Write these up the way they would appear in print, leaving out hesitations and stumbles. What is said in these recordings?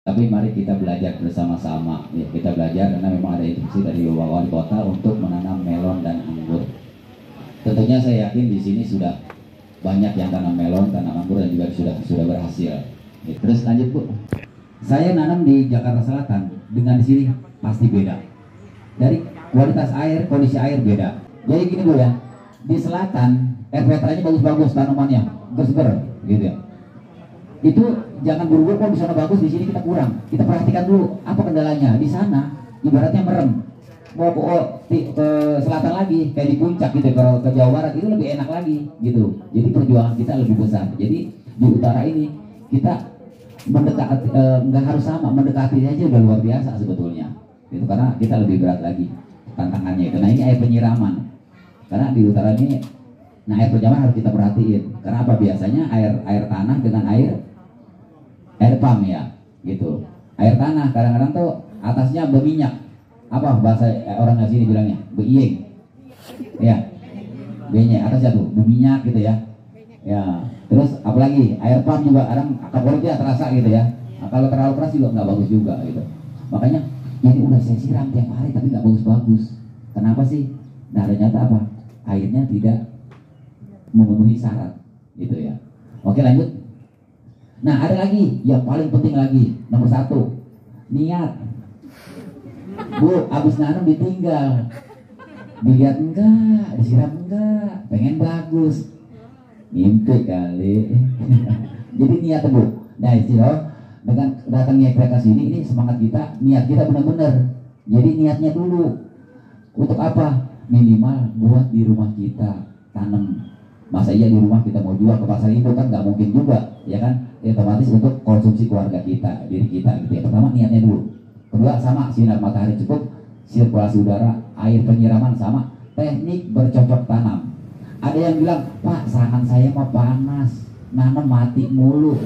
Tapi mari kita belajar bersama-sama. Ya, kita belajar karena memang ada instruksi dari wali kota untuk menanam melon dan anggur. Tentunya saya yakin di sini sudah banyak yang tanam melon, tanam anggur dan juga sudah berhasil. Ya, terus lanjut Bu. Saya nanam di Jakarta Selatan dengan di sini pasti beda. Dari kualitas air, kondisi air beda. Jadi gini Bu ya, di selatan RPT-nya bagus-bagus tanamannya, seger gitu ya. Itu jangan buru-buru kalau di sana bagus, di sini kita kurang. Kita perhatikan dulu apa kendalanya. Di sana ibaratnya merem. Mau ke selatan lagi kayak di puncak gitu, kalau ke Jawa Barat itu lebih enak lagi gitu. Jadi perjuangan kita lebih besar. Jadi di utara ini kita mendekati, nggak harus sama, mendekati aja udah luar biasa sebetulnya. Itu karena kita lebih berat lagi tantangannya itu. Nah ini air penyiraman. Karena di utara ini, nah air penyiraman harus kita perhatiin. Karena apa, biasanya air tanah dengan air pump ya, gitu. Air tanah kadang-kadang tuh atasnya berminyak. Apa bahasa orang sini bilangnya? Beiyeng. Ya. B-nya atasnya tuh berminyak gitu ya. Ya. Terus apalagi air pump juga kadang kapolitnya terasa gitu ya. Nah, kalau terlalu keras juga nggak bagus juga gitu. Makanya ini udah saya siram tiap hari tapi nggak bagus-bagus. Kenapa sih? Nah ternyata apa? Airnya tidak memenuhi syarat gitu ya. Oke lanjut. Nah ada lagi yang paling penting lagi, nomor 1, niat. Bu, abis nanam ditinggal, dilihat enggak, disiram enggak, pengen bagus, mimpi kali. Jadi niat Bu. Nah istilah dengan datangnya kereta sini, ini semangat kita, niat kita benar-benar. Jadi niatnya dulu untuk apa? Minimal buat di rumah kita tanam. Masa iya di rumah kita mau jual ke pasar induk kan nggak mungkin juga, ya kan? Ya, otomatis untuk konsumsi keluarga kita, diri kita gitu ya. Pertama niatnya dulu. Kedua sama, sinar matahari cukup, sirkulasi udara, air penyiraman sama, teknik bercocok tanam. Ada yang bilang, Pak tangan saya mah panas, nanam mati mulu.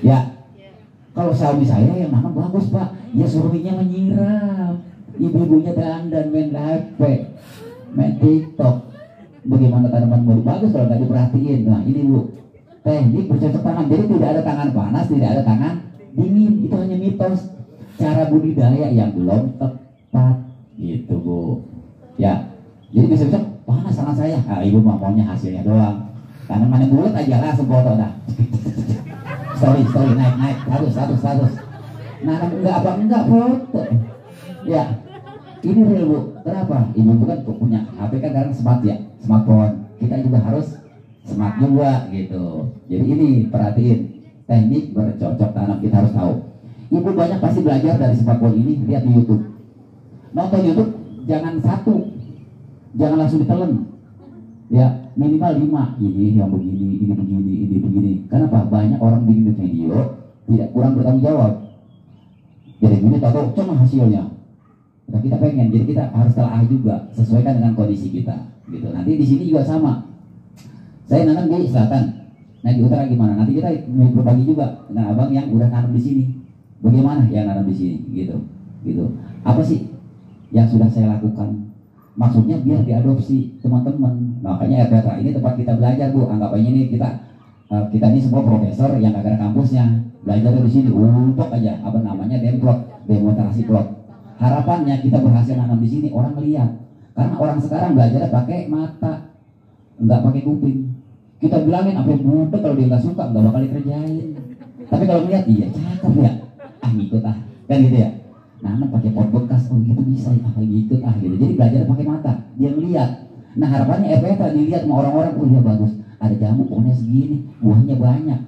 Ya, kalau suami saya yang nanam bagus Pak, ya suaminya menyiram, ibu-ibunya dandan main HP, main TikTok. Bagaimana tanaman baru bagus kalau nggak diperhatiin. Nah ini Bu, teknik bercocok tanam. Jadi tidak ada tangan panas, tidak ada tangan dingin. Itu hanya mitos, cara budidaya yang belum tepat gitu Bu. Ya, jadi bisa-bisa panas tangan saya. Ah, ibu maunya hasilnya doang. Tanaman yang bulat aja langsung foto dah. Story naik status. Nanam enggak foto. Ya. Ini real Bu, kenapa? Ibu kan punya HP kan sekarang smart ya, smartphone. Kita juga harus smart juga gitu. Jadi ini perhatiin, teknik bercocok tanam kita harus tahu. Ibu banyak pasti belajar dari smartphone ini, lihat di YouTube. Nonton YouTube jangan 1, jangan langsung ditelan. Ya minimal 5. Ini yang begini, ini begini. Kenapa? Banyak orang bikin video tidak kurang bertanggung jawab. Jadi ini tahu cuma hasilnya. Nah, kita pengen, jadi kita harus telah juga sesuaikan dengan kondisi kita gitu. Nanti di sini juga sama. Saya nanam di selatan, nah di utara gimana? Nanti kita berbagi juga dengan abang yang udah nanam di sini. Bagaimana yang nanam di sini gitu. Apa sih yang sudah saya lakukan? Maksudnya biar diadopsi teman-teman. Makanya RPT ini tempat kita belajar Bu. Anggapannya ini kita ini semua profesor yang agak kampusnya belajar dari sini untuk aja apa namanya demonstrasi plot. Harapannya kita berhasil nanam di sini, orang melihat. Karena orang sekarang belajar pakai mata, nggak pakai kuping. Kita bilangin apa yang muda, kalau dia nggak suka nggak bakal dikerjain. Tapi kalau melihat, iya cakep ya, ngikut kan gitu ya. Nanam pakai pot bekas, oh gitu bisa ya, ngikut gitu. Jadi belajar pakai mata, dia melihat. Nah harapannya RPT dilihat sama orang-orang, oh iya bagus, ada jamu pohonnya segini, buahnya banyak.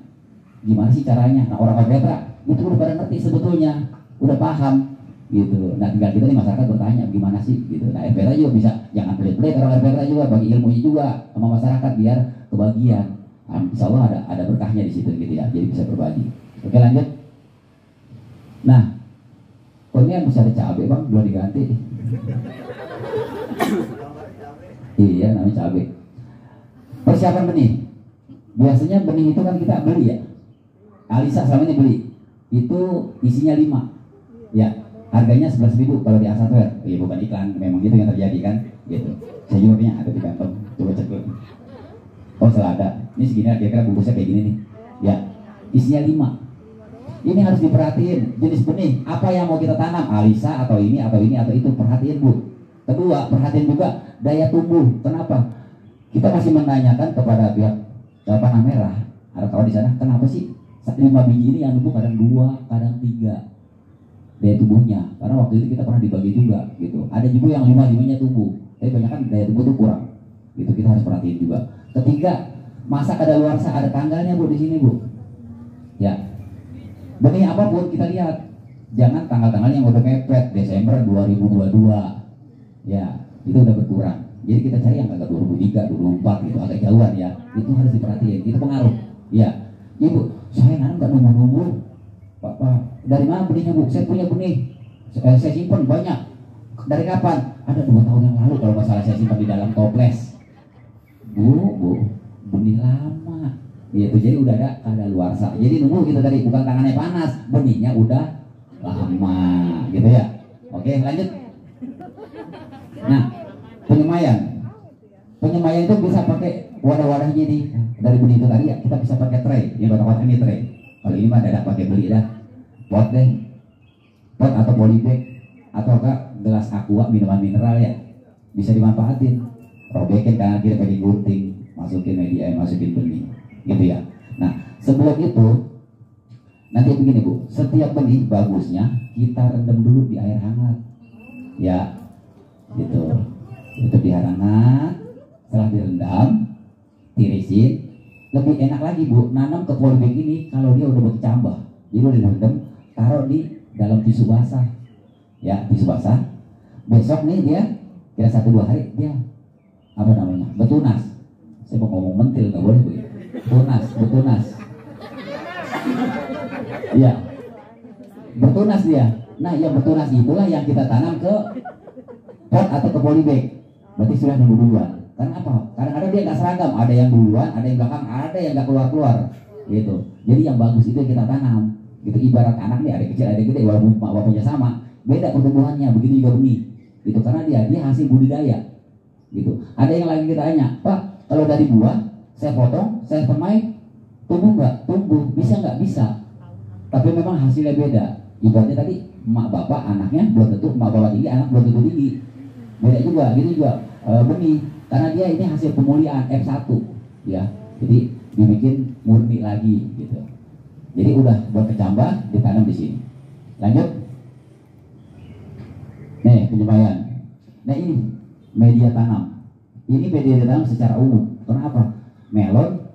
Gimana sih caranya? Nah orang RPT itu udah pada ngerti sebetulnya, udah paham. Gitu. Nah tinggal kita di masyarakat bertanya gimana sih gitu. Nah RPT juga bisa, jangan pelit-pelit orang RPT juga bagi ilmunya juga sama masyarakat biar kebagian. Insya Allah ada berkahnya di situ gitu ya. Jadi bisa berbagi. Oke lanjut. Nah, kok ini masih ada cabai Bang, belum diganti. Iya namanya cabai. Persiapan benih. Biasanya benih itu kan kita beli ya. Alisa selama ini beli. Itu isinya 5. Ya. Harganya 11.000 kalau di Asatware. Iya bukan iklan, memang gitu yang terjadi kan, gitu. Saya juga punya ada di kantong, coba cek dulu. Oh selada, ini segini kira-kira bungkusnya kayak gini nih. Ya, isinya 5. Ini harus diperhatiin jenis benih apa yang mau kita tanam, alisa atau ini atau ini atau itu, perhatiin Bu. Kedua, perhatiin juga daya tumbuh. Kenapa? Kita masih menanyakan kepada pihak panah merah, ada kawan di sana, kenapa sih 5 biji ini yang tumbuh kadang 2, kadang 3 daya tumbuhnya? Karena waktu itu kita pernah dibagi juga gitu. Ada juga yang 5-5-nya tumbuh, tapi banyak kan daya tumbuh itu kurang. Gitu kita harus perhatiin juga. Ketiga, masa kadaluarsa, ada tanggalnya Bu di sini Bu. Ya. Benih apapun kita lihat, jangan tanggal-tanggal yang udah mepet Desember 2022. Ya, itu udah berkurang. Jadi kita cari yang agak 2003, 2004 gitu, agak jauhan ya. Itu harus diperhatiin, itu pengaruh. Ya, Ibu, saya nanam nggak nunggu-nunggu. Pak, dari mana benihnya Bu? Saya punya benih, saya simpan banyak. Dari kapan? Ada 2 tahun yang lalu kalau masalah, saya simpan di dalam toples. Bu, benih lama. Gitu, jadi udah ada kadaluarsa. Jadi nunggu gitu tadi, bukan tangannya panas, benihnya udah lama, gitu ya. Oke, lanjut. Nah, penyemaian itu bisa pakai wadah-wadahnya nih. Dari benih itu tadi ya, kita bisa pakai tray. Ini kotak-kotak ini tray. Kalau ini mah dadak pakai beli dah. Pot deh, pot atau polybag atau enggak gelas aqua minuman mineral ya, bisa dimanfaatin. Robekin kanan kiri pakai gunting, masukin media, masukin benih. Gitu ya. Nah, sebelum itu nanti begini Bu, setiap benih bagusnya kita rendam dulu di air hangat ya, gitu. Itu di air hangat, setelah direndam, tirisin. Lebih enak lagi Bu, nanam ke polybag ini kalau dia udah berkecambah. Jadi udah direndam, taruh di dalam tisu basah ya, tisu basah. Besok nih dia kira 1-2 hari dia apa namanya, betunas. Saya mau ngomong mentil nggak boleh Bu. Betunas. Iya, bertunas dia. Nah, yang bertunas itulah yang kita tanam ke pot atau ke polybag. Berarti sudah nunggu duluan. Karena apa? Kadang-kadang dia nggak seragam. Ada yang duluan, ada yang belakang, ada yang nggak keluar. Gitu. Jadi yang bagus itu yang kita tanam. Gitu. Ibarat anak nih, ada kecil, ada gede, walaupun bapaknya sama, beda pertumbuhannya. Begitu juga benih. Gitu. Karena dia hasil budidaya. Gitu. Ada yang lagi kita tanya, Pak, kalau dari buah saya potong, saya semai, tumbuh nggak? Tumbuh. Bisa nggak? Bisa. Tapi memang hasilnya beda. Ibaratnya tadi, emak bapak anaknya belum tentu, emak bapak tinggi, anak belum tentu tinggi. Beda juga, gitu juga benih. Karena dia ini hasil pemulihan F1 ya. Jadi dibikin murni lagi gitu. Jadi udah berkecambah, ditanam di sini. Lanjut. Nih, penyemaian. Nah, ini media tanam. Ini media tanam secara umum. Kenapa? Melon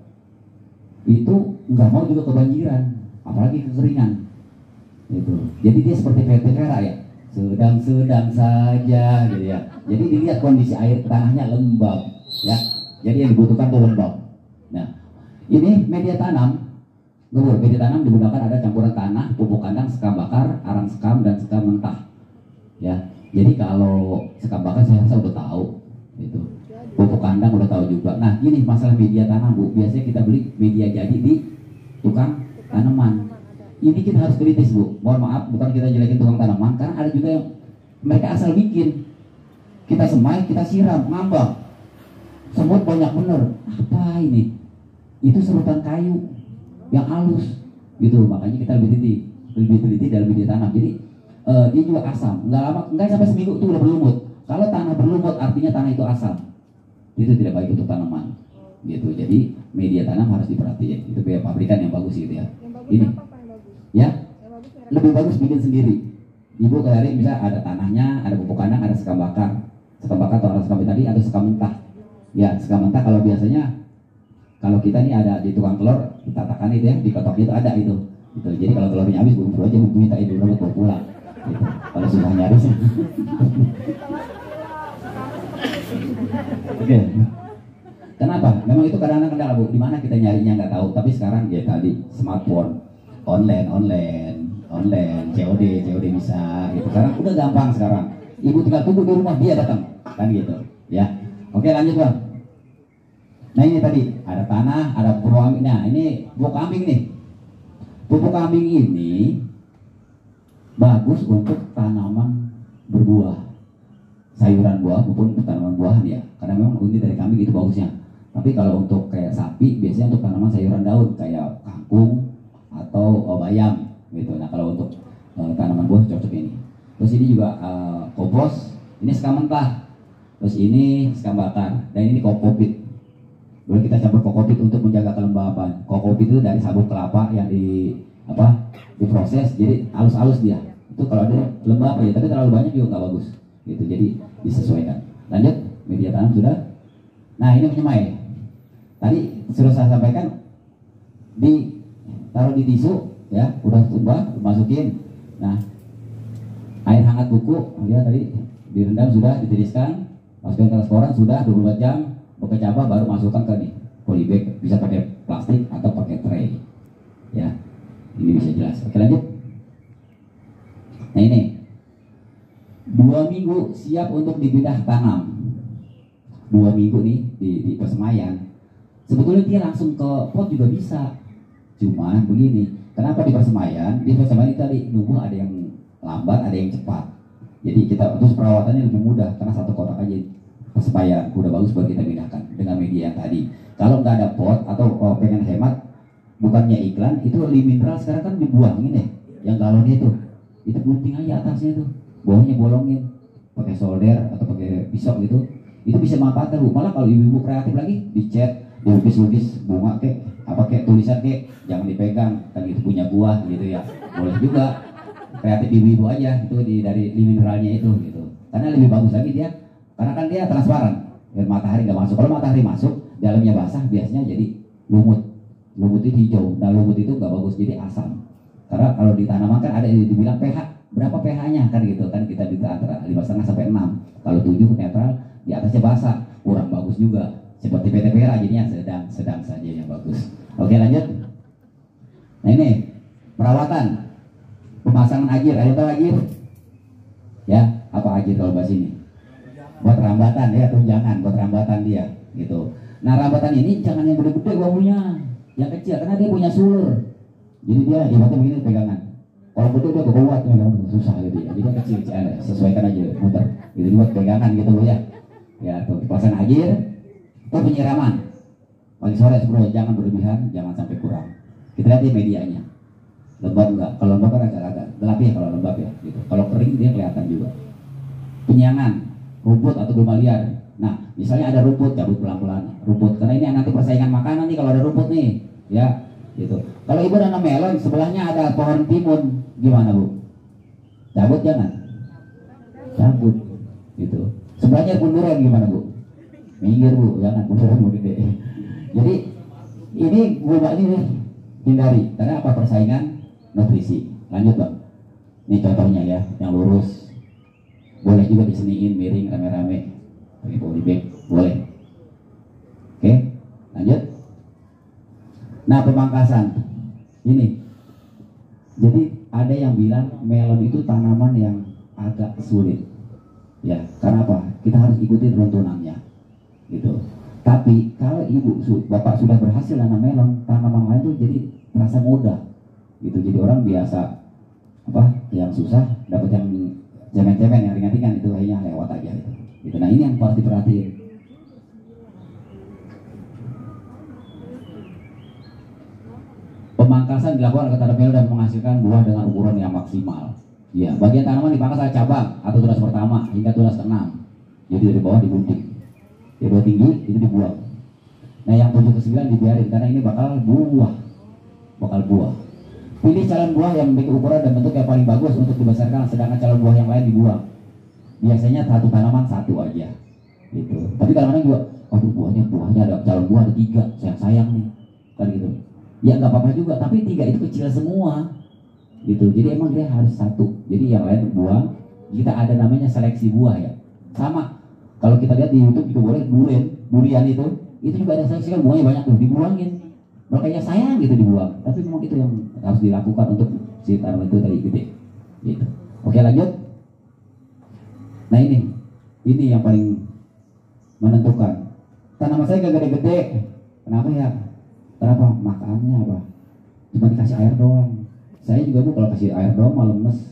itu nggak mau juga kebanjiran, apalagi kekeringan. Gitu. Jadi dia seperti vertikera ya, sedang-sedang saja gitu ya. Jadi dilihat kondisi air tanahnya lembab ya. Jadi yang dibutuhkan itu lembab. Nah, ini media tanam. Media tanam digunakan ada campuran tanah, pupuk kandang, sekam bakar, arang sekam dan sekam mentah. Ya. Jadi kalau sekam bakar saya rasa udah tahu itu. Pupuk kandang udah tahu juga. Nah, ini masalah media tanam Bu. Biasanya kita beli media jadi di tukang tanaman. Ini kita harus kritis Bu. Mohon maaf, bukan kita jelekin tukang tanaman, karena ada juga yang mereka asal bikin. Kita semai, kita siram, ngambang. Semut banyak bener. Apa ini? Itu serutan kayu yang halus. Gitu, makanya kita lebih teliti dalam media tanam. Jadi dia juga asam. Nggak lama, nggak sampai seminggu itu udah berlumut. Kalau tanah berlumut artinya tanah itu asam. Itu tidak baik untuk tanaman. Gitu. Jadi media tanam harus diperhatiin. Itu biaya pabrikan yang bagus gitu ya. Ini. Ya, lebih bagus bikin sendiri. Ibu cari bisa ada tanahnya, ada pupuk kandang, ada sekam bakar atau sekam tadi, ada sekam mentah. Ya, sekam mentah kalau biasanya kalau kita nih ada di tukang telur, kita tatakan itu ya, di kotak itu ada itu. Gitu. Jadi kalau telurnya habis, buru aja minta ibu rebut bawa pulang. Gitu. Kalau susah nyari sih. Oke. Kenapa? Memang itu kadang-kadang kendala Bu. Di mana kita nyarinya nggak tahu. Tapi sekarang ya tadi smartphone. Online, COD bisa gitu. Sekarang udah gampang sekarang. Ibu tinggal tunggu di rumah, dia datang. Kan gitu, ya. Oke, lanjut Bang. Nah, ini tadi ada tanah, ada pupuk kambing. Nah, ini pupuk kambing nih. Pupuk kambing ini bagus untuk tanaman berbuah. Sayuran buah maupun tanaman buahan ya. Karena memang inti dari kambing itu bagusnya. Tapi kalau untuk kayak sapi, biasanya untuk tanaman sayuran daun kayak kangkung atau bayam gitu. Nah kalau untuk tanaman buah cocok ini. Terus ini juga kompos, ini sekam mentah, terus ini sekam bakar, dan ini kokopit. Boleh kita campur kokopit untuk menjaga kelembapan. Kokopit itu dari sabut kelapa yang diproses, jadi halus-halus dia. Itu kalau ada lembab ya, tapi terlalu banyak juga nggak bagus. Gitu, jadi disesuaikan. Lanjut, media tanam sudah. Nah ini penyemai. Tadi sudah saya sampaikan, taruh di tisu, ya, udah tumbah, masukin. Nah, air hangat buku, ya tadi direndam sudah, ditiriskan, masukkan ke koran sudah 24 jam, pakai cabah baru masukkan ke nih polybag, bisa pakai plastik atau pakai tray. Ya, ini bisa jelas. Oke lanjut. Nah ini 2 minggu siap untuk dipindah tanam. 2 minggu nih di persemaian. Sebetulnya dia langsung ke pot juga bisa. Cuman begini, kenapa di persemaian? Di persemaian itu tadi nunggu ada yang lambat, ada yang cepat. Jadi kita terus perawatannya lebih mudah karena satu kotak aja persemaian udah bagus buat kita pindahkan dengan media yang tadi. Kalau nggak ada pot atau pengen hemat, bukannya iklan, itu mineral sekarang kan dibuangin ya, yang galonnya itu gunting aja atasnya tuh, bawahnya bolongin, pakai solder atau pakai pisau gitu, itu bisa manfaatkan Bu. Malah kalau ibu-ibu kreatif lagi, dicat, dilukis-lukis bunga kek tulisan kek, jangan dipegang, kan itu punya buah gitu ya, boleh juga. Kreatif ibu-ibu aja itu dari mineralnya itu gitu, karena lebih bagus lagi dia, karena kan dia transparan, matahari nggak masuk. Kalau matahari masuk, dalamnya basah biasanya jadi lumut itu hijau. Nah lumut itu nggak bagus, jadi asam. Karena kalau di tanaman kan ada yang dibilang pH, berapa pH-nya kan gitu kan, kita bisa antara 5,5 sampai 6. Kalau 7 netral, di atasnya basah, kurang bagus juga. Seperti PT Pera jadinya sedang saja yang bagus. Oke lanjut. Nah ini perawatan, pemasangan agir. Ada tahu agir? Ya, apa agir kalau bahasa ini? Buat rambatan ya, tunjangan buat rambatan dia gitu. Nah rambatan ini jangan yang gede-gede baunya, yang kecil karena dia punya sulur. Jadi dia ibaratnya begini pegangan. Kalau gede dia kuat megang susah gitu ya. Jadi dia kecil, sesuaikan aja muter. Gitu buat pegangan gitu ya. Ya tuh pasang agir. Itu penyiraman. Pagi sore sebelum, jangan berlebihan, jangan sampai kurang. Kita lihat di medianya. Lembab enggak? Kalau lembab kan agak gelap ya kalau lembab ya. Gitu. Kalau kering dia kelihatan juga. Penyiangan, rumput atau gulma liar. Nah, misalnya ada rumput, cabut pelan-pelan rumput. Karena ini nanti persaingan makanan nih kalau ada rumput nih, ya, gitu. Kalau ibu nanam melon, sebelahnya ada pohon timun, gimana Bu? Cabut jangan? Cabut, gitu. Sebelahnya bunduran gimana Bu? Minggir Bu, jangan bunduran Bu gede. Jadi ini gulma ini hindari, karena apa? Persaingan nutrisi. Lanjut Bang. Ini contohnya ya, yang lurus. Boleh juga diseniin miring rame-rame. Pakai polybag, boleh. Oke, lanjut. Nah pemangkasan ini, jadi ada yang bilang melon itu tanaman yang agak sulit, ya. Karena apa? Kita harus ikuti runtunannya, gitu. Tapi kalau ibu, bapak sudah berhasil nanam melon, tanaman lain tuh jadi terasa mudah, gitu. Jadi orang biasa yang susah dapat yang cemen-cemen, yang ringan-ringan itu kayaknya lewat aja gitu. Nah ini yang harus diperhatiin. Pemangkasan dilakukan agar tanaman melon dan menghasilkan buah dengan ukuran yang maksimal. Ya, bagian tanaman dipangkas dari cabang atau tunas pertama hingga tunas ke-6. Jadi dari bawah digunting. Yang udah tinggi itu dibuang. Nah yang 7 ke 9 dibiarin karena ini bakal buah. Pilih calon buah yang memiliki ukuran dan bentuk yang paling bagus untuk dibesarkan, sedangkan calon buah yang lain dibuang. Biasanya satu tanaman satu aja, gitu. Tapi kadang-kadang juga, aduh buahnya ada calon buah ada 3, sayang nih, kan gitu. Ya nggak apa-apa juga, tapi 3 itu kecil semua, gitu. Jadi emang dia harus satu. Jadi yang lain buang. Kita ada namanya seleksi buah ya. Sama, kalau kita lihat di YouTube juga boleh durian itu juga ada seleksi kan, buahnya banyak tuh dibuangin. Makanya sayang gitu dibuang. Tapi memang itu yang harus dilakukan untuk si tanaman itu tadi gede, gitu. Oke lanjut. Nah ini yang paling menentukan. Tanaman saya gak gede-gede. Kenapa ya? Kenapa? Makannya apa? Cuma dikasih air doang. Saya juga Bu kalau kasih air doang malah lemes,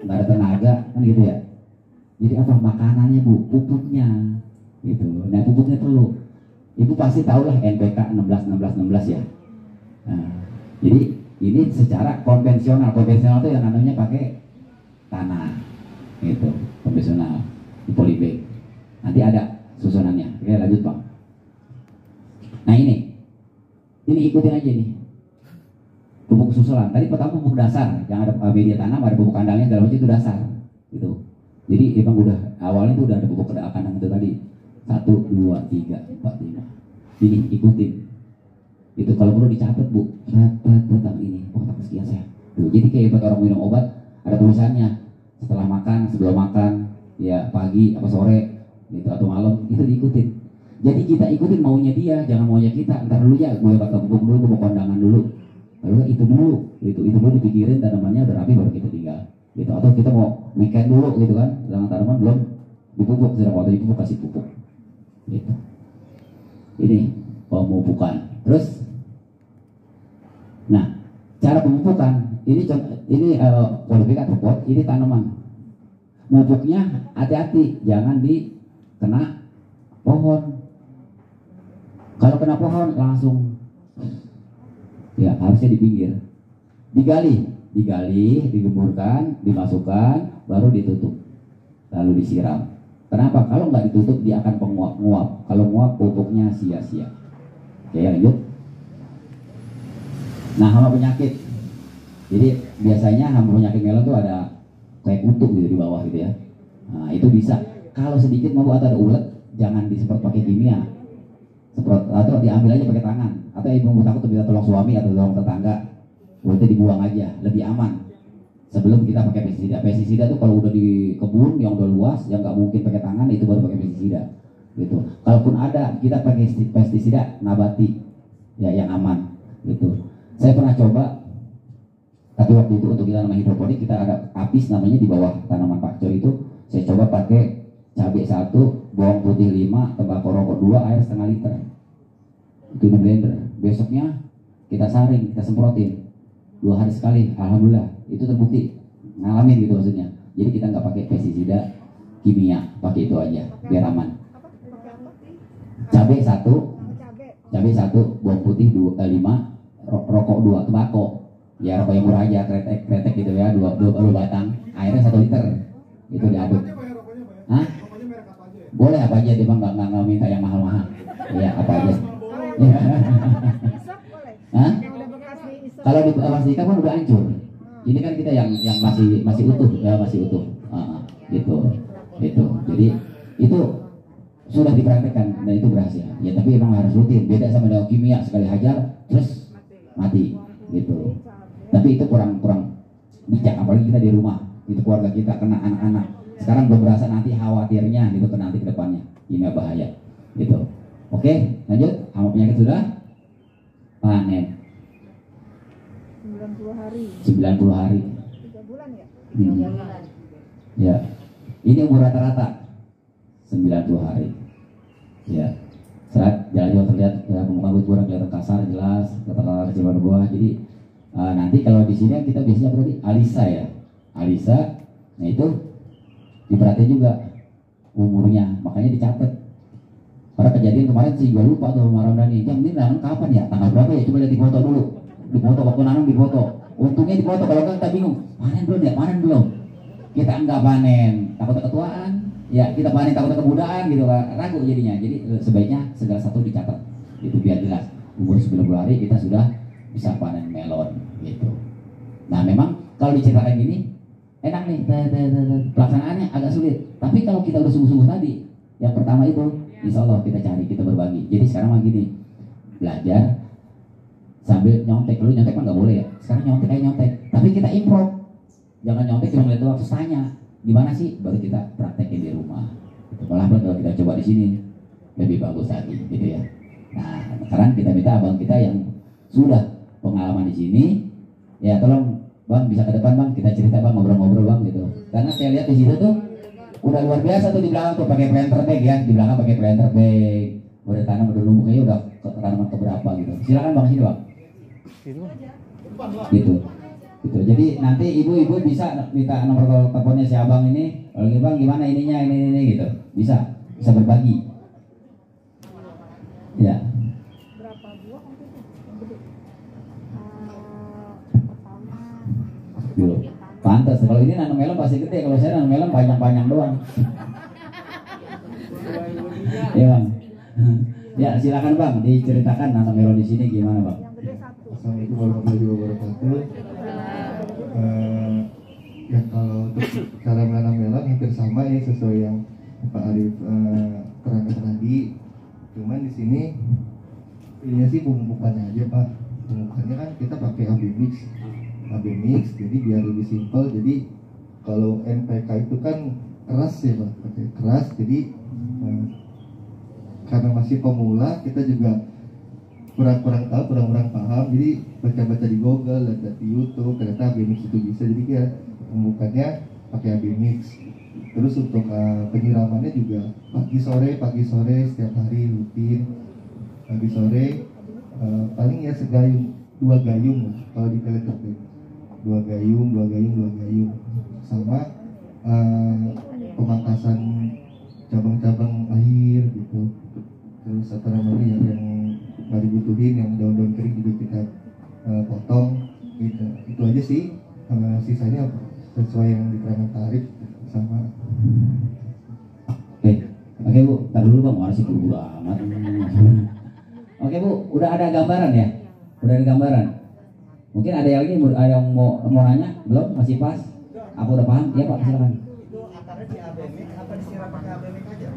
nggak ada tenaga kan gitu ya. Jadi apa? Makanannya Bu, pupuknya gitu. Nah pupuknya perlu. Ibu pasti tahu lah NPK 16 ya. Nah, jadi Ini secara konvensional. Konvensional itu yang namanya pakai tanah, itu konvensional di polybag. Nanti ada susunannya. Oke, lanjut bang. Nah ini ikutin aja nih. Pupuk susulan. Tadi pertama pupuk dasar, yang ada media tanam, ada pupuk kandangnya, segala macam itu dasar. Gitu. Jadi emang udah awalnya itu udah ada pupuk kandang itu tadi. 1, 2, 3, 4, 5. Ini ikutin. Itu kalau perlu dicatat bu. Tentang ini. Oh tak sekian saya. Tuh, jadi kayak buat orang minum obat ada tulisannya. Setelah makan, sebelum makan, ya pagi apa sore, gitu atau malam itu diikutin. Jadi kita ikutin maunya dia, jangan maunya kita. Ntar dulu ya, gue bakal pupuk dulu, gue mau kondangan dulu. Lalu itu dulu dipikirin tanamannya udah rapi baru kita tinggal. Gitu. Atau kita mau weekend dulu gitu kan, dengan tanaman belum dipupuk, sedang waktu dipupuk kasih pupuk. Gitu. Ini pemupukan. Terus, nah cara pemupukan ini polybag atau pot, ini tanaman. Pupuknya hati-hati, jangan kena pohon. Kalau kena pohon langsung ya harusnya di pinggir. Digali, digemburkan, dimasukkan, baru ditutup. Lalu disiram. Kenapa? Kalau nggak ditutup dia akan penguap-nguap. Kalau nguap pupuknya sia-sia. Oke, lanjut. Nah, hama penyakit. Jadi biasanya hama penyakit melon tuh ada kayak kutu gitu di bawah gitu ya. Nah, itu bisa. Kalau sedikit mau atau ada ulet, jangan disemprot pakai kimia. Semprot atau diambil aja pakai tangan. Atau ibu takut minta tolong suami atau tolong tetangga. Ulitnya dibuang aja, lebih aman. Sebelum kita pakai pestisida. Pestisida tuh kalau udah di kebun yang udah luas, yang nggak mungkin pakai tangan, itu baru pakai pestisida. Gitu. Kalaupun ada, kita pakai pestisida nabati, ya yang aman. Gitu. Saya pernah coba, tapi waktu itu untuk kita namanya hidroponik, kita ada apis namanya di bawah tanaman pakcoy itu. Saya coba pakai cabai 1, bawang putih 5, tembakau rokok 2, air setengah liter. Itu di blender. Besoknya kita saring, kita semprotin 2 hari sekali. Alhamdulillah itu terbukti ngalamin gitu maksudnya. Jadi kita nggak pakai pestisida kimia, pakai itu aja biar aman. Cabai 1, bawang putih 5, rokok 2, tembakau. Ya rokok yang murah aja, kretek gitu ya, 2 batang, airnya 1 liter. Itu diaduk. Hah? Boleh apa aja, dia nggak minta yang mahal-mahal. Iya apa aja. Hah? Kalau di bekas ikan kan udah hancur. Ini kan kita yang masih utuh ya, masih utuh. Gitu. Jadi itu sudah dipraktekkan dan itu berhasil. Ya tapi emang harus rutin. Beda sama dengan kimia, sekali hajar terus mati gitu. Tapi itu kurang bijak, apalagi kita di rumah. Itu keluarga kita kena anak-anak. Sekarang belum berasa, nanti khawatirnya gitu nanti ke depannya. Ini bahaya gitu. Oke, lanjut. Hama penyakit sudah panen 90 hari. 3 bulan ya? 3 bulan. Ya. Ini umur rata-rata 90 hari. Ya. Saat jalan terlihat ya, permukaan kurang kelihatan kasar, jelas, rata-rata kecil buah. Jadi nanti kalau di sini kita biasanya berarti Alisa ya. Alisa, nah itu diperhatiin juga umurnya, makanya dicatat. Pada kejadian kemarin sih gue lupa tuh sama Ramdhani. Jam ini nanam kapan ya? Tanggal berapa ya? Coba lihat di foto dulu. Di foto waktu nanam di foto. Untungnya di foto, kalau kan kita bingung. Panen belum? Kita enggak panen, takut ketuaan. Ya kita panen takut kebudaan gitu kan. Ragu jadinya. Jadi sebaiknya segala satu dicatat. Itu biar jelas. Umur 90 hari kita sudah bisa panen melon gitu. Nah memang kalau diceritakan gini enak nih, pelaksanaannya agak sulit. Tapi kalau kita udah sungguh-sungguh tadi, yang pertama itu, insya Allah kita cari, kita berbagi. Jadi sekarang mah gini, belajar sambil nyontek. Dulu nyontek kan nggak boleh ya. Sekarang nyontek. Tapi kita improv. Jangan nyontek cuma ngeliat doang, terus tanya gimana sih, baru kita praktekin di rumah. Malah kalau kita coba di sini lebih bagus lagi, gitu ya. Nah sekarang kita minta abang kita yang sudah pengalaman di sini, ya tolong bang bisa ke depan bang, kita cerita bang, ngobrol-ngobrol bang gitu. Karena saya lihat di situ tuh udah luar biasa tuh di belakang tuh pakai planter bag ya, di belakang pakai planter bag, udah tanam udah numpuknya udah tanaman keberapa gitu. Silakan bang sini bang. Gitu. Jadi nanti ibu-ibu bisa minta nomor teleponnya si abang ini. Kalau gitu bang gimana ininya ini gitu, bisa berbagi. Ya. Berapa buah waktu itu? Dulu. Pantas. Kalau ini nanam melon pasti gede. Kalau saya nanam melon panjang-panjang doang. Iya bang. Ya silakan bang, diceritakan nanam melon di sini gimana bang? Assalamualaikum warahmatullahi wabarakatuh. Ya kalau untuk cara menanam melon hampir sama ya sesuai yang Pak Arif terangkan tadi. Cuman di sini ini sih pemupukannya aja Pak. Pemupukannya kan kita pakai AB mix, jadi biar lebih simpel. Jadi kalau NPK itu kan keras ya Pak, pakai keras. Jadi karena masih pemula kita juga kurang tahu, kurang paham. Jadi baca-baca di Google, lihat di YouTube, ternyata AB mix itu bisa. Jadi ya pemupukannya pakai AB mix. Terus untuk penyiramannya juga pagi sore setiap hari rutin. Pagi sore paling ya segayung 2 gayung lah kalau di teletabek. 2 gayung sama pemangkasan cabang-cabang air gitu. Terus apa namanya yang nggak dibutuhin, yang daun-daun kering juga kita potong gitu. Itu aja sih. Sisanya sesuai yang diterangkan Pak Arif sama. Oke Bu, tar dulu bang, masih buru-buru amat. Oke Bu, udah ada gambaran ya? Udah ada gambaran. Mungkin ada yang ini, ada yang mau nanya? Belum? Masih pas? Aku udah paham? Ya Pak, silakan. Itu akarnya di abemik apa disiram pakai abemik aja?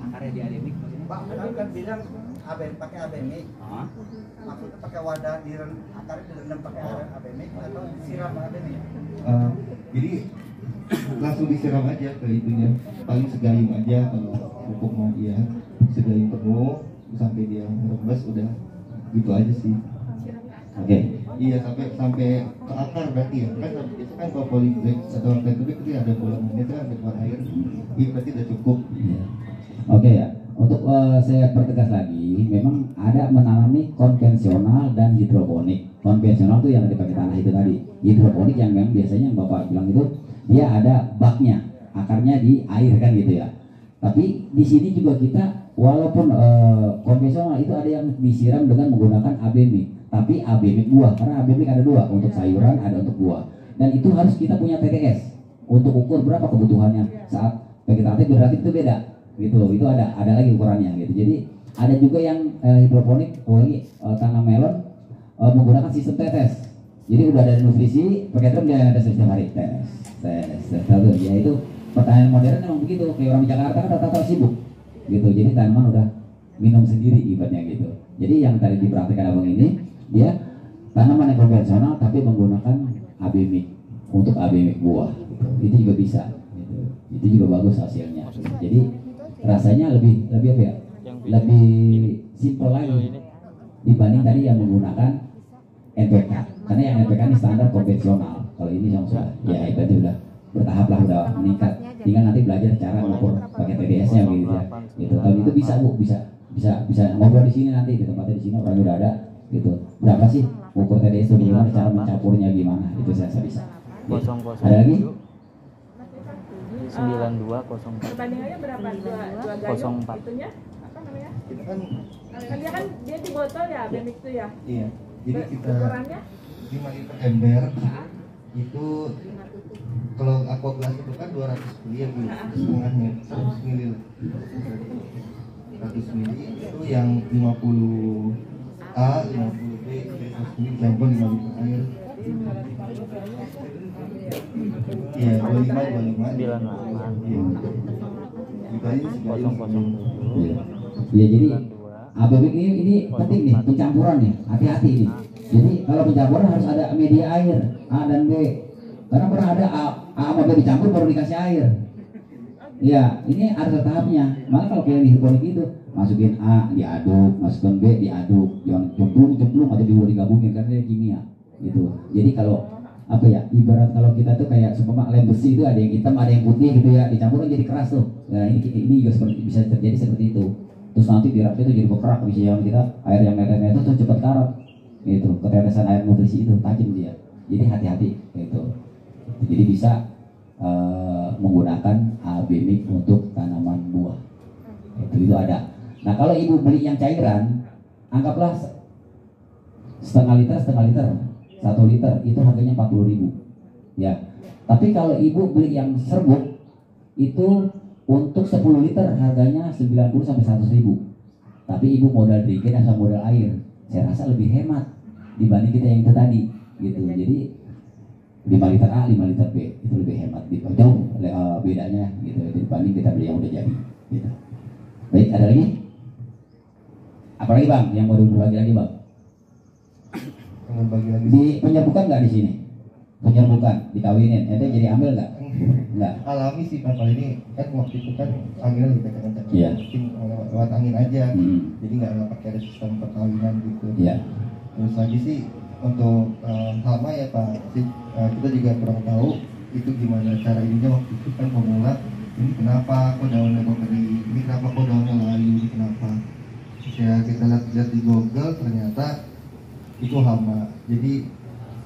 Akarnya di abemik maksudnya? Pak kan bilang pakai abemik. Maksudnya pakai wadah akarnya direndam pakai abemik atau disiram abemik? Jadi langsung disiram aja ke itunya, paling segayung aja kalau pupuknya dia segayung penuh sampai dia merebas, udah gitu aja sih. Oke. Iya sampai ke akar berarti ya kan biasa kan kalau polybag atau plastik itu ada bolongannya itu ada keluar air, ini berarti udah cukup. Oke ya. Untuk saya pertegas lagi, memang ada menanami konvensional dan hidroponik. Konvensional itu yang dipakai tanah itu tadi. Hidroponik yang memang biasanya yang Bapak bilang itu dia ada baknya, akarnya di air kan gitu ya. Tapi di sini juga kita walaupun konvensional itu ada yang disiram dengan menggunakan abemik, tapi abemik buah karena abemik ada 2, untuk sayuran ada untuk buah. Dan itu harus kita punya TDS untuk ukur berapa kebutuhannya saat vegetatif dekoratif itu beda gitu. Itu ada lagi ukurannya gitu. Jadi ada juga yang hidroponik tanam melon menggunakan sistem tetes. Jadi udah ada nutrisi, pakai drum dia tes setiap hari tes. Ya itu pertanian modern memang begitu. Kayak orang di Jakarta kan rata-rata sibuk gitu. Jadi tanaman udah minum sendiri ibaratnya gitu. Jadi yang tadi diperhatikan abang ini dia tanaman yang konvensional tapi menggunakan abemik untuk abemik buah. Itu juga bisa. Gitu. Itu juga bagus hasilnya. Jadi rasanya lebih apa ya? Lebih simpel lagi dibanding tadi yang menggunakan NPK. Karena yang NPK ini standar konvensional. Kalau ini yang sudah ya itu udah bertahap lah, udah meningkat. Tinggal nanti belajar cara mengukur pakai TDS-nya gitu ya. Gitu. Tapi itu bisa Bu, bisa ngobrol di sini nanti di tempatnya di sini orang udah ada gitu. Berapa sih ukur TDS itu gimana, cara mencampurnya gimana? Itu saya bisa. Gitu. Ada lagi? 9204. Perbandingannya berapa? Dua gayung itunya? Apa namanya? Kita kan Dia di botol ya, abemik itu ya? iya. Jadi kita ukurannya 5 liter ember itu kalau aqua gelas itu kan 200 ml ya Bu, setengahnya 100 ml. 100 ml itu yang 50A, 50B, 100 ml campur 5 liter air. Iya, 25. Iya. Itu aja segayung. Iya, jadi abemik ini penting nih pencampuran nih, hati-hati nih. Jadi kalau pencampuran harus ada media air A dan B. Karena pernah ada A sama B dicampur baru dikasih air. Iya, ini ada tahapnya. Malah kalau kayak di hidroponik itu masukin A diaduk, masukin B diaduk, yang cemplung atau digabungin karena dia kimia gitu. Jadi kalau apa ya, ibarat kalau kita tuh kayak seumpama lem besi itu ada yang hitam ada yang putih gitu ya, dicampur jadi keras tuh. Nah ini juga seperti bisa terjadi seperti itu. Terus nanti diraknya itu jadi berkerak, bisa kita air yang netes-netes tuh cepat karat gitu, ketetesan air nutrisi itu tajam dia. Jadi hati-hati gitu. Jadi bisa menggunakan abemik untuk tanaman buah. Itu ada. Nah kalau ibu beli yang cairan, anggaplah setengah liter, 1 liter itu harganya 40.000. ya. Tapi kalau ibu beli yang serbuk itu untuk 10 liter harganya 90 sampai 100 ribu. Tapi ibu modal drinking sama modal air, saya rasa lebih hemat dibanding kita yang itu tadi, gitu. Jadi 5 liter A, 5 liter B itu lebih hemat, jauh bedanya, gitu. Dibanding kita beli yang udah jadi, gitu. Baik, ada lagi? Apalagi bang, yang mau berbagi lagi bang? Bagi lagi Di penyerbukan nggak di sini? Penyerbukan, dikawinin, ente jadi ambil nggak? Nggak. alami sih Pak, kalau ini kan waktu itu kan anginnya lebih kencang, Iya. mungkin lewat angin aja, jadi nggak pakai ada sistem perkawinan gitu. Iya. Terus lagi sih untuk hama ya Pak, kita juga kurang tahu itu gimana cara ininya waktu itu kan pemula, ini kenapa kok daunnya kok kering, ini kenapa kok daunnya layu, ini kenapa. Ya kita lihat di Google ternyata itu hama. Jadi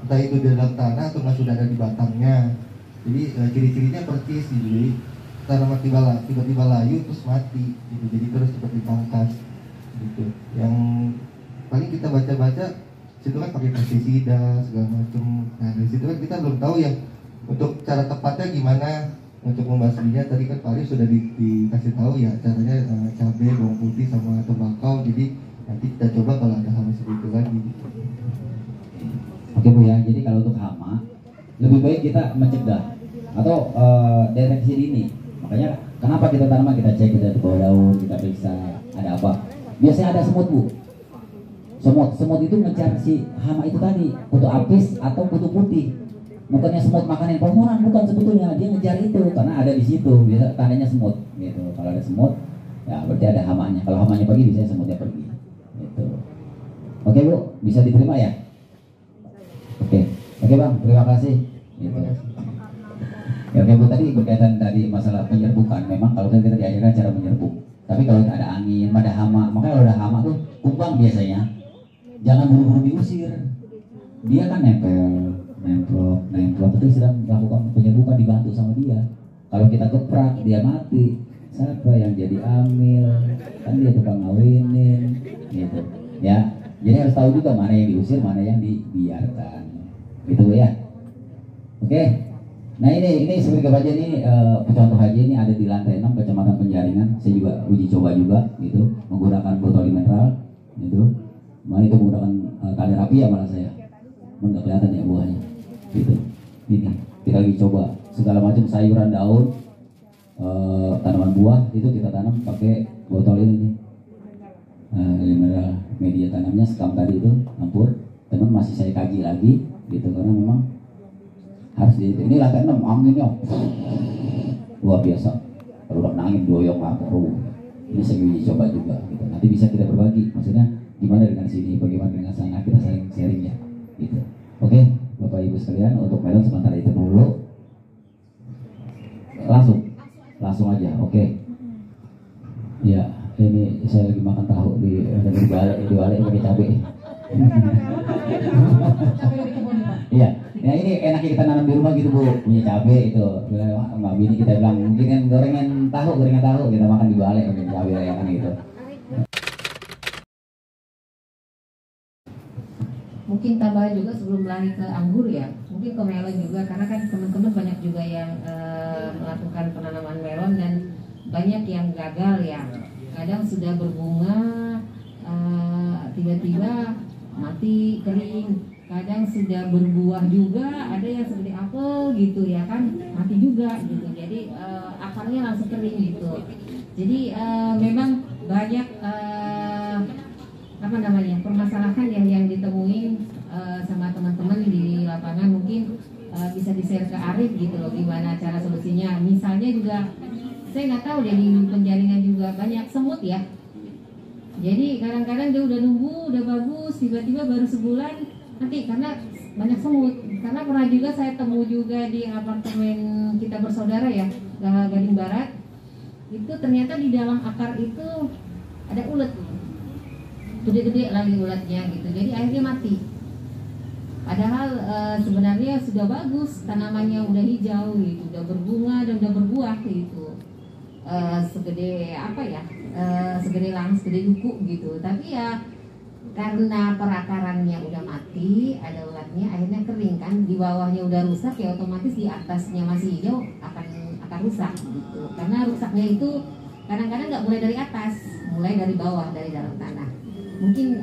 entah itu di dalam tanah atau nggak sudah ada di batangnya. Jadi ciri-cirinya persis gitu. Jadi tanaman tiba-tiba layu terus mati gitu. Jadi terus seperti dipangkas gitu. Yang paling kita baca-baca situ kan pakai pestisida segala macam. Nah dari situ kan kita belum tahu yang untuk cara tepatnya gimana untuk membasminya. Tadi kan Pak Arif sudah dikasih tahu ya caranya, cabai, bawang putih sama tembakau. Jadi nanti kita coba kalau ada hama seperti itu lagi. Oke Bu ya, jadi kalau untuk hama lebih baik kita mencegah atau deteksi dini. Makanya kenapa kita tanaman, kita cek, kita ke bawah daun, kita periksa ada apa. Biasanya ada semut Bu. Semut itu mencari si hama itu tadi, kutu apis atau kutu putih. Bukannya semut makanin pohon, bukan sebetulnya, dia ngejar itu karena ada di situ. Biasa tandanya semut gitu. Kalau ada semut ya berarti ada hamanya. Kalau hamanya pergi biasanya semutnya pergi gitu. Oke Bu, bisa diterima ya? Oke Bang, terima kasih. Gitu. Ya oke Bu, tadi berkaitan tadi masalah penyerbukan. Memang kalau kita diajarkan cara menyerbuk. Tapi kalau ada angin, ada hama, makanya kalau ada hama tuh kumbang biasanya. Jangan buru-buru diusir. Dia kan nempel, itu sedang melakukan penyerbukan, dibantu sama dia. Kalau kita keprak, dia mati. Siapa yang jadi amil? Kan dia tukang ngawinin, gitu. Ya, jadi harus tahu juga mana yang diusir, mana yang dibiarkan. Gitu ya. Oke. Nah ini seperti kajian ini contoh aja ini ada di lantai 6 Kecamatan Penjaringan. Saya juga uji coba juga gitu menggunakan botol mineral gitu. Mana itu menggunakan tali rapi ya malah saya. Enggak kelihatan ya buahnya. Gitu. Ini kita lagi coba segala macam sayuran, daun, tanaman buah itu kita tanam pakai botol ini nih. Mineral media tanamnya sekam tadi itu campur. Teman masih saya kaji lagi gitu karena memang harus ini lantai 6 anginnya luar biasa. Kalau udah angin doyong lapor. Ini saya uji coba juga gitu. Nanti bisa kita berbagi, maksudnya gimana dengan sini, bagaimana dengan sana, kita saling sharing ya gitu. Oke Bapak Ibu sekalian, untuk melon sementara itu dulu. Langsung aja. Oke. Ya, ini saya lagi makan tahu di balik pakai cabai. Iya, ya ini enaknya kita nanam di rumah gitu Bu, punya cabai itu. Mbak Bini kita bilang mungkin kan gorengan tahu kita makan di balik pakai cabai ya kan gitu. Mungkin tambahan juga sebelum lari ke anggur ya, mungkin ke melon juga karena kan teman-teman banyak juga yang melakukan penanaman melon dan banyak yang gagal ya. Kadang sudah berbunga tiba-tiba mati kering, kadang sudah berbuah juga ada yang seperti apel gitu ya kan mati juga gitu. Jadi akarnya langsung kering gitu. Jadi memang banyak permasalahan yang ditemui sama teman-teman di lapangan. Mungkin bisa di-share ke Arif gitu loh gimana cara solusinya. Misalnya juga saya nggak tahu deh di Penjaringan juga banyak semut ya. Jadi kadang-kadang dia udah nunggu udah bagus, tiba-tiba baru sebulan nanti karena banyak semut. Karena pernah juga saya temu juga di apartemen kita bersaudara ya, Gading Barat. Itu ternyata di dalam akar itu ada ulet, gede-gede lagi ulatnya gitu. Jadi akhirnya mati. Padahal sebenarnya sudah bagus, tanamannya udah hijau gitu, udah berbunga dan udah berbuah gitu. Segede apa ya? Segede lang, segede duku gitu. Tapi ya karena perakarannya udah mati, ada ulatnya, akhirnya kering kan, di bawahnya udah rusak ya otomatis di atasnya masih hijau akan rusak gitu. Karena rusaknya itu kadang-kadang nggak mulai dari atas, mulai dari bawah, dari dalam tanah. Mungkin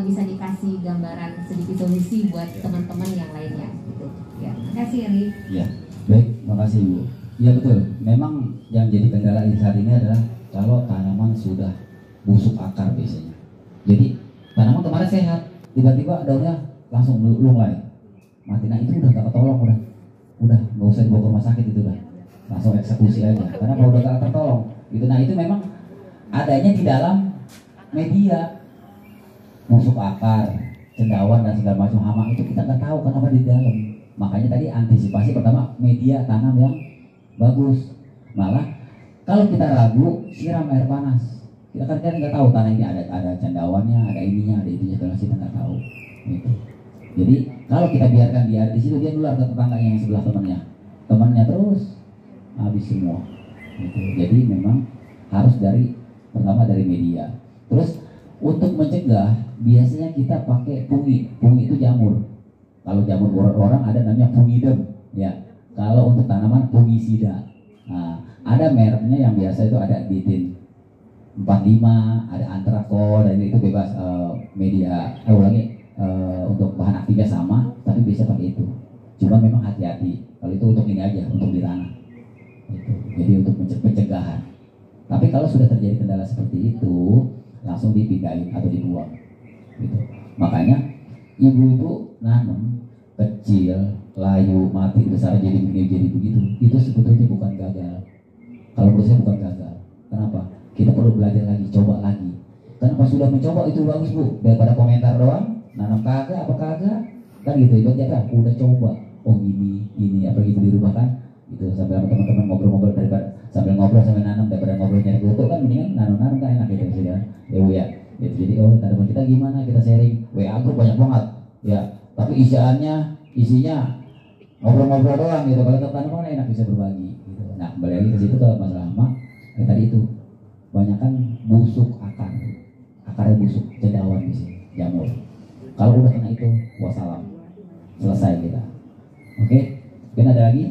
bisa dikasih gambaran sedikit solusi buat teman-teman yang lainnya gitu. Ya, makasih Ri. Ya, baik, makasih Bu. Ya betul, memang yang jadi kendala saat ini adalah kalau tanaman sudah busuk akar biasanya. Jadi tanaman kemarin sehat, tiba-tiba daunnya langsung lunglai, mati. Nah itu udah gak ketolong, udah nggak usah dibawa ke rumah sakit, itu udah langsung eksekusi aja. Karena kalau udah gak tertolong, gitu. Nah itu memang adanya di dalam media, busuk akar, cendawan dan segala macam hama itu kita nggak tahu kenapa di dalam. Makanya tadi antisipasi pertama media tanam yang bagus. Malah kalau kita ragu siram air panas. Kita kan nggak tahu tanah ini ada cendawannya, ada ininya, ada itunya, segala kita nggak tahu. Gitu. Jadi kalau kita biarkan dia di situ, dia nular ke tetangganya yang sebelah temannya terus habis semua. Gitu. Jadi memang harus pertama dari media. Terus untuk mencegah biasanya kita pakai pungi itu jamur. Kalau jamur orang ada namanya fungidem, ya. Kalau untuk tanaman fungisida. Nah, ada mereknya yang biasa itu ada Bitin 45, ada Antrakol, dan itu bebas media. Untuk bahan aktifnya sama, tapi bisa pakai itu. Cuma memang hati-hati. Kalau itu untuk ini aja, untuk di tanah. Gitu. Jadi untuk pencegahan. Tapi kalau sudah terjadi kendala seperti itu, langsung dipindahin atau dibuang. Gitu. Makanya ibu-ibu nanam kecil, layu, mati, besar jadi begini, jadi begitu. Itu sebetulnya bukan gagal. Kalau menurut saya bukan gagal. Kenapa? Kita perlu belajar lagi, coba lagi. Karena pas sudah mencoba itu bagus Bu, daripada komentar doang, nanam kagak apa kagak, kan gitu. Ibaratnya apa? Udah coba, oh ini apalagi di rumah kan, gitu sambil sama teman-teman ngobrol-ngobrol, daripada sambil ngobrol sambil nanam, daripada ngobrol nyari foto kan mendingan nanam kan enak gitu sih ya. Ya Bu ya. Gitu. Jadi tanaman kita gimana, kita sharing. WA grup banyak banget, ya. Tapi isinya ngobrol-ngobrol doang gitu. Kalau tanaman enak bisa berbagi. Gitu. Nah kembali lagi ke situ kalau masalah hama, tadi itu banyakan busuk akarnya busuk, cendawan di sini, jamur. Kalau udah kena itu, wassalam, selesai kita. Oke, mungkin ada lagi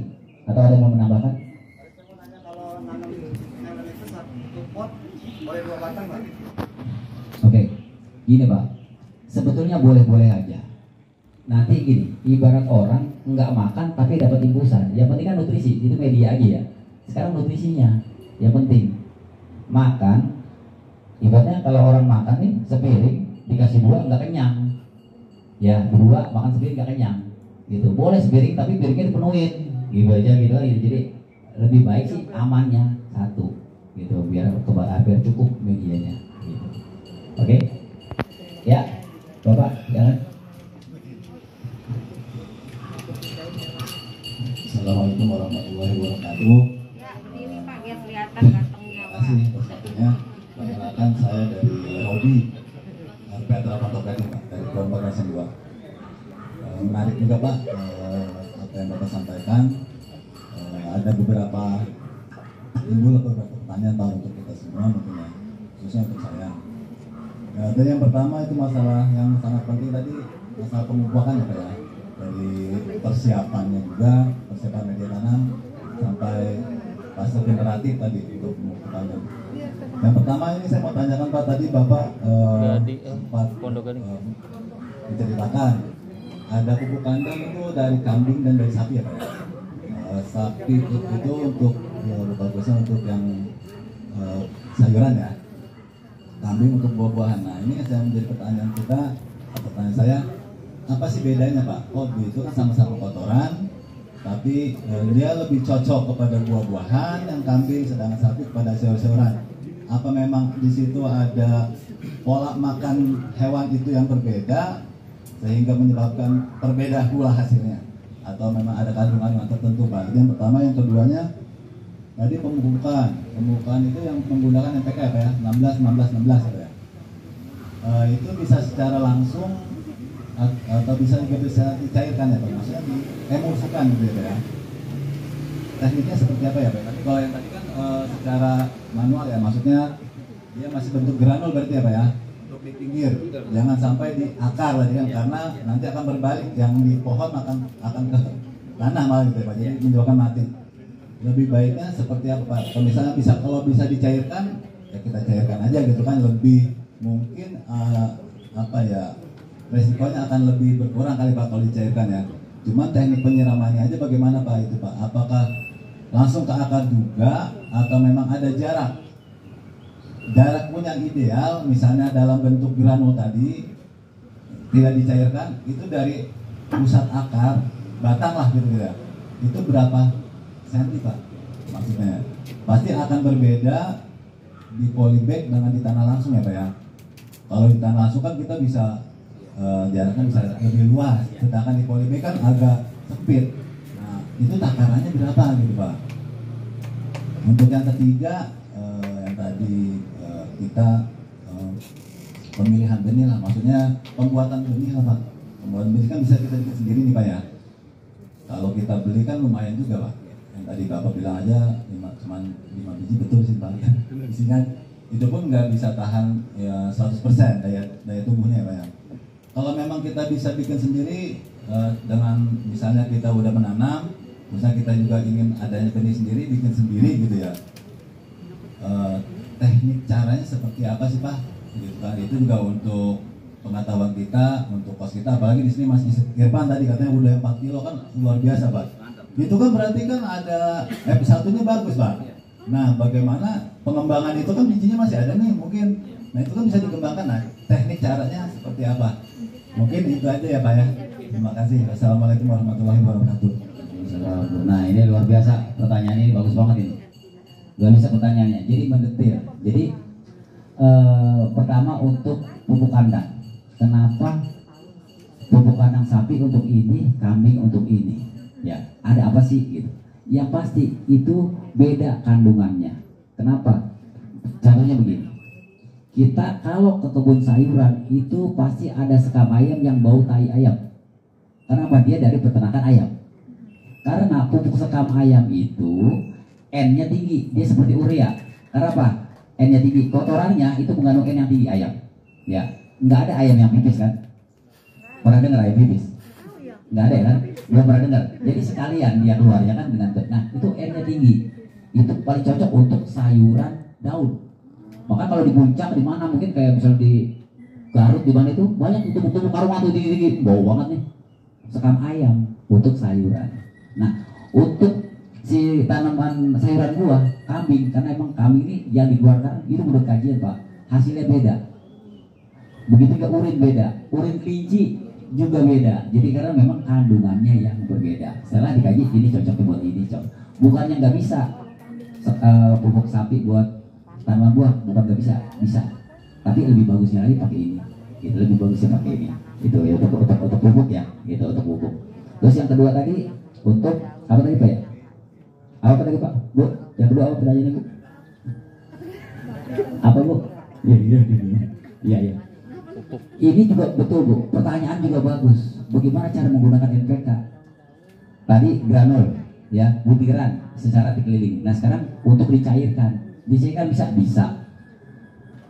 atau ada yang mau menambahkan? Saya mau nanya, kalau nanam melon itu satu pot boleh 2 batang Pak? Oke, gini Pak, sebetulnya boleh-boleh aja. Nanti gini, ibarat orang nggak makan tapi dapat impusan. Yang penting kan nutrisi, itu media aja ya. Sekarang nutrisinya yang penting. Makan, ibaratnya kalau orang makan nih sepiring dikasih 2 nggak kenyang, ya 2 makan sepiring nggak kenyang, gitu. Boleh sepiring tapi piringnya dipenuhin, gitu aja gitu. Jadi lebih baik sih amannya 1, gitu, biar cukup medianya, gitu. Oke, ya Bapak jangan. Assalamualaikum warahmatullahi wabarakatuh. Terima kasih persatunya. Perkenalkan saya dari Hobi Petra Pantokrati Pak, dari Kelompok 2. Menarik juga Pak apa yang Bapak sampaikan. Ada beberapa beberapa pertanyaan Pak untuk kita semua mungkin ya, khususnya untuk saya. Dan yang pertama itu masalah yang sangat penting tadi, masalah pemupukan ya Pak ya. Dari persiapannya juga, persiapan media tanam sampai fase generatif tadi untuk pemupukannya. Yang pertama ini saya mau tanyakan Pak, tadi Bapak sempat menceritakan ada pupuk kandang itu dari kambing dan dari sapi ya Pak. Sapi itu untuk bagusnya untuk yang sayuran ya, kambing untuk buah-buahan. Nah ini yang menjadi pertanyaan saya, apa sih bedanya Pak? Oh itu kan sama-sama kotoran, tapi dia lebih cocok kepada buah-buahan, yang kambing sedangkan sapi kepada sayur-sayuran. Apa memang di situ ada pola makan hewan itu yang berbeda sehingga menyebabkan berbeda pula hasilnya, atau memang ada kandungan tertentu Pak? Itu yang pertama. Yang keduanya tadi pemupukan itu yang menggunakan NPK ya Pak ya, 16 ya. Itu bisa secara langsung atau bisa dicairkan ya Pak, maksudnya diemulsikan gitu ya. Tekniknya seperti apa ya Pak? Tapi kalau yang tadi kan secara manual ya, maksudnya dia masih bentuk granul berarti ya Pak ya, untuk untuk di pinggir, jangan sampai di akar tadi kan, karena nanti akan berbalik, yang di pohon akan ke tanah malah gitu ya Pak, jadi menyebabkan mati. Lebih baiknya seperti apa Pak? Kalau misalnya kalau bisa dicairkan, ya kita cairkan aja gitu kan, lebih mungkin resikonya akan lebih berkurang kali Pak kalau dicairkan ya. Cuman teknik penyiramannya aja bagaimana Pak itu Pak? Apakah langsung ke akar juga atau memang ada jarak? Jarak pun yang ideal, misalnya dalam bentuk granul tadi tidak dicairkan, itu dari pusat akar batang lah gitu ya. Itu berapa senti Pak? Maksudnya pasti akan berbeda di polybag dengan di tanah langsung ya Pak ya. Kalau di tanah langsung kan kita bisa jaraknya bisa lebih luas, sedangkan di polybag kan agak sempit. Nah itu takarannya berapa gitu Pak? Untuk yang ketiga yang tadi kita pemilihan benih lah, maksudnya pembuatan benih lah Pak. Pembuatan benih kan bisa kita bikin sendiri nih Pak ya. Kalau kita beli kan lumayan juga Pak. Yang tadi Bapak bilang aja cuma 5 biji, betul sih Pak. Isinya itu pun nggak bisa tahan ya 100% daya tubuhnya ya Pak ya. Kalau memang kita bisa bikin sendiri dengan misalnya kita udah menanam, misalnya kita juga ingin adanya benih sendiri, bikin sendiri gitu ya. Teknik caranya seperti apa sih Pak? Gitu kan. Itu juga untuk pengetahuan kita, untuk kos kita, apalagi di sini Mas Irfan tadi katanya udah 4 kilo kan luar biasa Pak. Itu kan berarti kan ada F1-nya bagus Pak. Nah bagaimana pengembangan itu kan bijinya masih ada nih mungkin. Nah itu kan bisa dikembangkan. Nah teknik caranya seperti apa? Mungkin itu aja ya Pak ya. Terima kasih. Assalamualaikum warahmatullahi wabarakatuh. Nah ini luar biasa, pertanyaan ini bagus banget ini. Gak bisa pertanyaannya, jadi mendetil. Jadi pertama untuk pupuk kandang. Kenapa pupuk kandang sapi untuk ini, kambing untuk ini? Ya, ada apa sih gitu? Yang pasti itu beda kandungannya. Kenapa? Contohnya begini. Kita kalau ke kebun sayuran itu pasti ada sekam ayam yang bau tai ayam. Kenapa? Dia dari peternakan ayam. Karena pupuk sekam ayam itu N-nya tinggi, dia seperti urea. Karena apa? N-nya tinggi, kotorannya itu mengandung N yang tinggi ayam. Ya, nggak ada ayam yang pipis kan? Pernah dengar ayam pipis? Nggak ada kan? Belum pernah dengar. Jadi sekalian dia keluarnya kan dengan nah itu N-nya tinggi. Itu paling cocok untuk sayuran daun. Maka kalau di puncak di mana mungkin kayak misalnya di Garut di mana itu banyak tubuh-tubuh karung tuh tinggi-tinggi, bau banget nih. Sekam ayam untuk sayuran. Nah, untuk si tanaman sayuran buah kambing, karena emang kambing ini yang dikeluarkan itu menurut kajian Pak hasilnya beda, begitu juga urin beda, urin kelinci juga beda, jadi karena memang kandungannya yang berbeda. Setelah dikaji ini cocok buat ini cocok, bukannya nggak bisa pupuk sapi buat tanaman buah, bukan nggak bisa, bisa, tapi lebih bagusnya lagi pakai ini, gitu, lebih bagusnya pakai ini, itu ya untuk pupuk ya, gitu untuk pupuk. Terus yang kedua tadi untuk apa tadi Pak ya? Apa tadi Pak? Bu, yang kedua apa pertanyaannya Bu? Apa Bu? Iya. Ini juga betul Bu, pertanyaan juga bagus. Bagaimana cara menggunakan NPK? Tadi granul, ya, butiran secara dikelilingi. Nah sekarang untuk dicairkan bisa.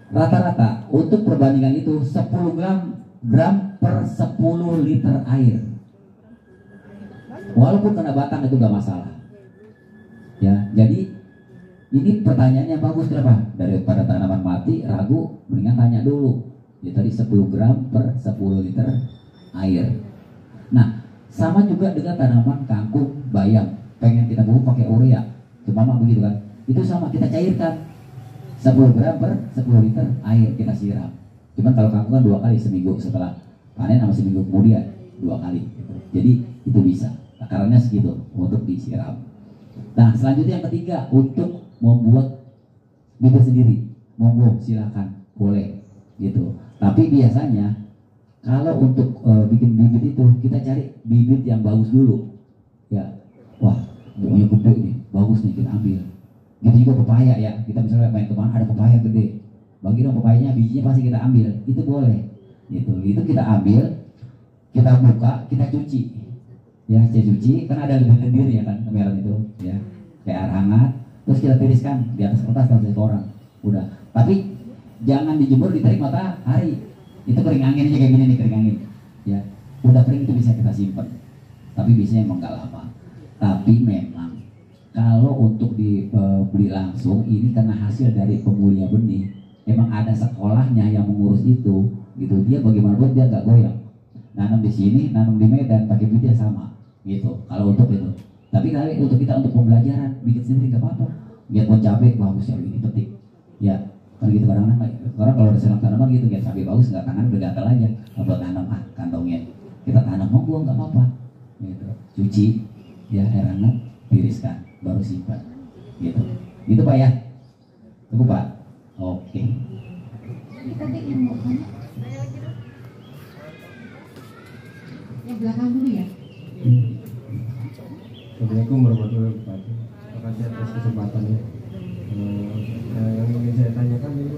Rata-rata untuk perbandingan itu 10 gram per 10 liter air. Walaupun kena batang itu gak masalah. Ya, jadi ini pertanyaannya bagus kenapa? Daripada tanaman mati ragu, mendingan tanya dulu. Ya tadi 10 gram per 10 liter air. Nah, sama juga dengan tanaman kangkung, bayam. Pengen kita pupuk pakai urea, cuma begitu kan? Itu sama kita cairkan 10 gram per 10 liter air kita siram. Cuman kalau kangkung kan 2 kali seminggu setelah panen sama seminggu kemudian 2 kali. Jadi itu bisa. Takarannya segitu untuk disiram. Nah selanjutnya yang ketiga untuk membuat bibit sendiri, monggo silakan, boleh gitu. Tapi biasanya kalau untuk bikin bibit itu kita cari bibit yang bagus dulu. Ya, wah bunganya gede nih, bagus nih kita ambil. Gitu juga pepaya ya, kita misalnya main kemana ada pepaya gede, bagi dong pepayanya, bijinya pasti kita ambil, itu boleh. Gitu, itu kita ambil, kita buka, kita cuci. Ya, saya cuci, karena ada lendir ya kan, kemeran itu, ya, kayak air hangat, terus kita tiriskan di atas kertas atau koran, udah. Tapi jangan dijemur di terik matahari. Itu kering angin aja kayak gini nih, kering angin. Ya, udah kering itu bisa kita simpan. Tapi biasanya emang nggak lama. Tapi memang kalau untuk dibeli langsung ini karena hasil dari pemulia benih, emang ada sekolahnya yang mengurus itu, gitu. Dia bagaimanapun dia nggak goyang. Nanam di sini, nanam di Medan, pakai bibit sama, gitu. Kalau untuk itu. Tapi kali untuk kita untuk pembelajaran bikin sendiri nggak apa-apa. Lihat pohon cabai bagus ya ini petik. Ya, kan gitu kadang-kadang. Orang kalau udah serang tanaman gitu, lihat cabai bagus nggak tangan udah gatal aja. Apa tanam kantongnya. Kita tanam monggo nggak apa-apa. Gitu. Cuci, ya air hangat, tiriskan, baru simpan. Gitu. Gitu Pak ya. Tunggu Pak. Oke. Tadi yang mau tanya. Yang belakang dulu ya. Assalamualaikum warahmatullahi wabarakatuh. Terima kasih atas kesempatannya. Yang ingin saya tanyakan ini,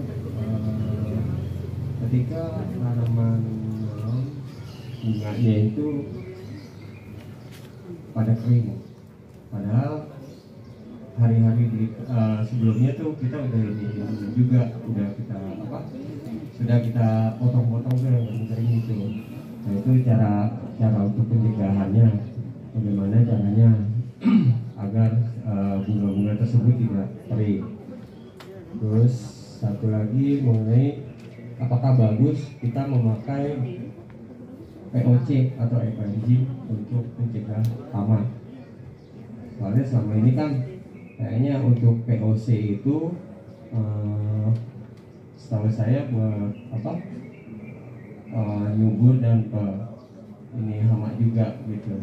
ketika tanaman bunganya itu pada kering, padahal hari-hari sebelumnya tuh kita udah juga sudah kita potong-potong tuh yang kering itu. Nah itu cara untuk pencegahannya, bagaimana caranya agar bunga-bunga tersebut tidak kering. Terus satu lagi mengenai apakah bagus kita memakai POC atau eco-enzim untuk mencegah hama. Soalnya selama ini kan kayaknya untuk POC itu setahu saya buat nyubur dan ini hama juga gitu.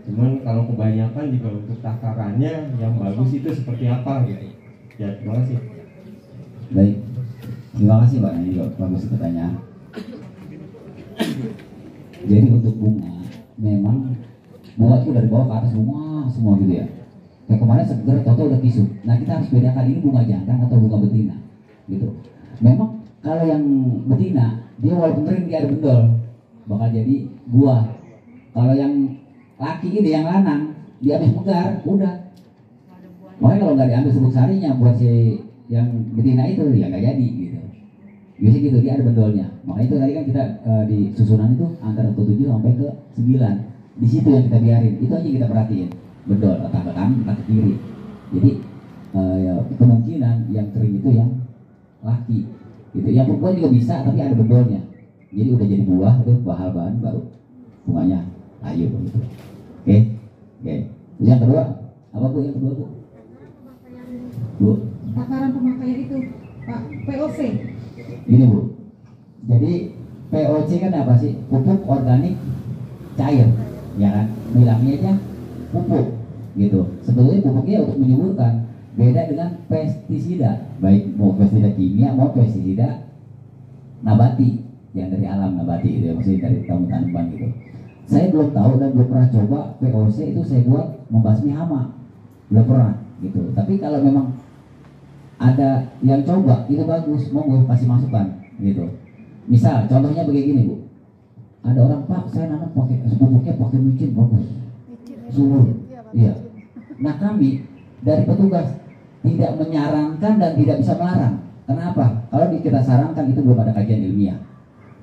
Cuman kalau kebanyakan juga untuk takarannya yang bagus itu seperti apa gitu. Ya, terima kasih. Baik. Terima kasih Pak, ini bagus pertanyaan. Jadi untuk bunga, memang bunga itu dari bawah ke atas semua gitu ya. Kayak kemarin seger, toto udah kisut. Nah kita harus bedakan ini bunga jantan atau bunga betina, gitu. Memang kalau yang betina, dia walaupun kering dia ada bendol, bakal jadi buah. Kalau yang laki ini yang lanang, dia habis megar, udah. Makanya kalau nggak diambil serbuk sarinya buat si yang betina itu, ya nggak jadi gitu. Biasanya gitu, dia ada bendolnya. Makanya itu tadi kan kita di susunan itu antara ke 7 sampai ke 9. Di situ yang kita biarin, itu aja kita perhatiin. Bendol, entah ke kanan, entah ke kiri. Jadi ya, kemungkinan yang kering itu yang laki. Gitu. Yang perempuan juga bisa, tapi ada bendolnya. Jadi udah jadi buah, itu bahan baru bunganya ayo gitu. Oke. Terus yang kedua, apa Bu yang kedua Bu? Bu. Takaran pemakaian itu Pak, POC. Gini Bu, jadi POC kan apa sih? Pupuk organik cair, ya kan? Bilangnya aja pupuk, gitu. Sebetulnya pupuknya untuk menyuburkan. Beda dengan pestisida, baik mau pestisida kimia mau pestisida nabati, yang dari alam nabati itu ya, maksudnya dari tanaman gitu. Saya belum tahu dan belum pernah coba POC itu saya buat membasmi hama, belum pernah gitu. Tapi kalau memang ada yang coba itu bagus, monggo kasih masukan gitu. Misal contohnya begini Bu, ada orang Pak saya nanam pakai pupuknya pakai micin bagus, subur, iya. Nah kami dari petugas tidak menyarankan dan tidak bisa melarang. Kenapa? Kalau kita sarankan itu belum ada kajian ilmiah.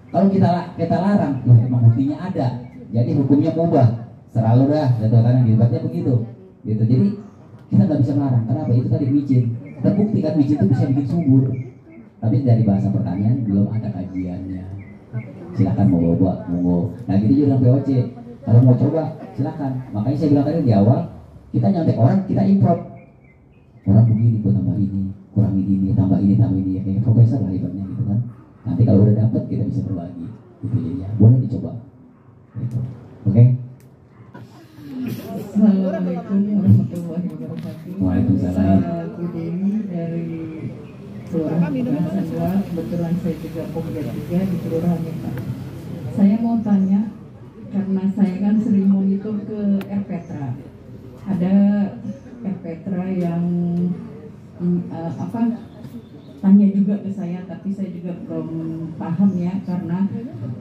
Kalau kita larang, loh emang buktinya ada. Jadi hukumnya mubah, selalu dah jatuh tangan dibatnya begitu. Gitu. Jadi kita nggak bisa melarang. Kenapa? Itu tadi micin. Terbukti kan micin itu bisa bikin subur. Tapi dari bahasa pertanian belum ada kajiannya. Silakan mau bawa, monggo. Nah gitu juga dengan POC. Kalau mau coba, silakan. Makanya saya bilang tadi di awal, kita nyontek orang, kita import. Orang begini, gue tambah ini, kurangi ini, tambah ini, ya kayak profesor lah ibaratnya gitu kan. Nanti kalau udah dapet kita bisa berbagi. Gitu ya. Boleh dicoba. Gitu. Oke? Assalamualaikum warahmatullahi wabarakatuh. Waalaikumsalam. Saya Kudewi dari Kelurahan Pegasan 2. Kebetulan saya juga pemuda juga di Kelurahan Pak. Saya mau tanya, karena saya kan sering monitor ke RPetra. Ada RPetra yang tanya juga ke saya, tapi saya juga belum paham ya, karena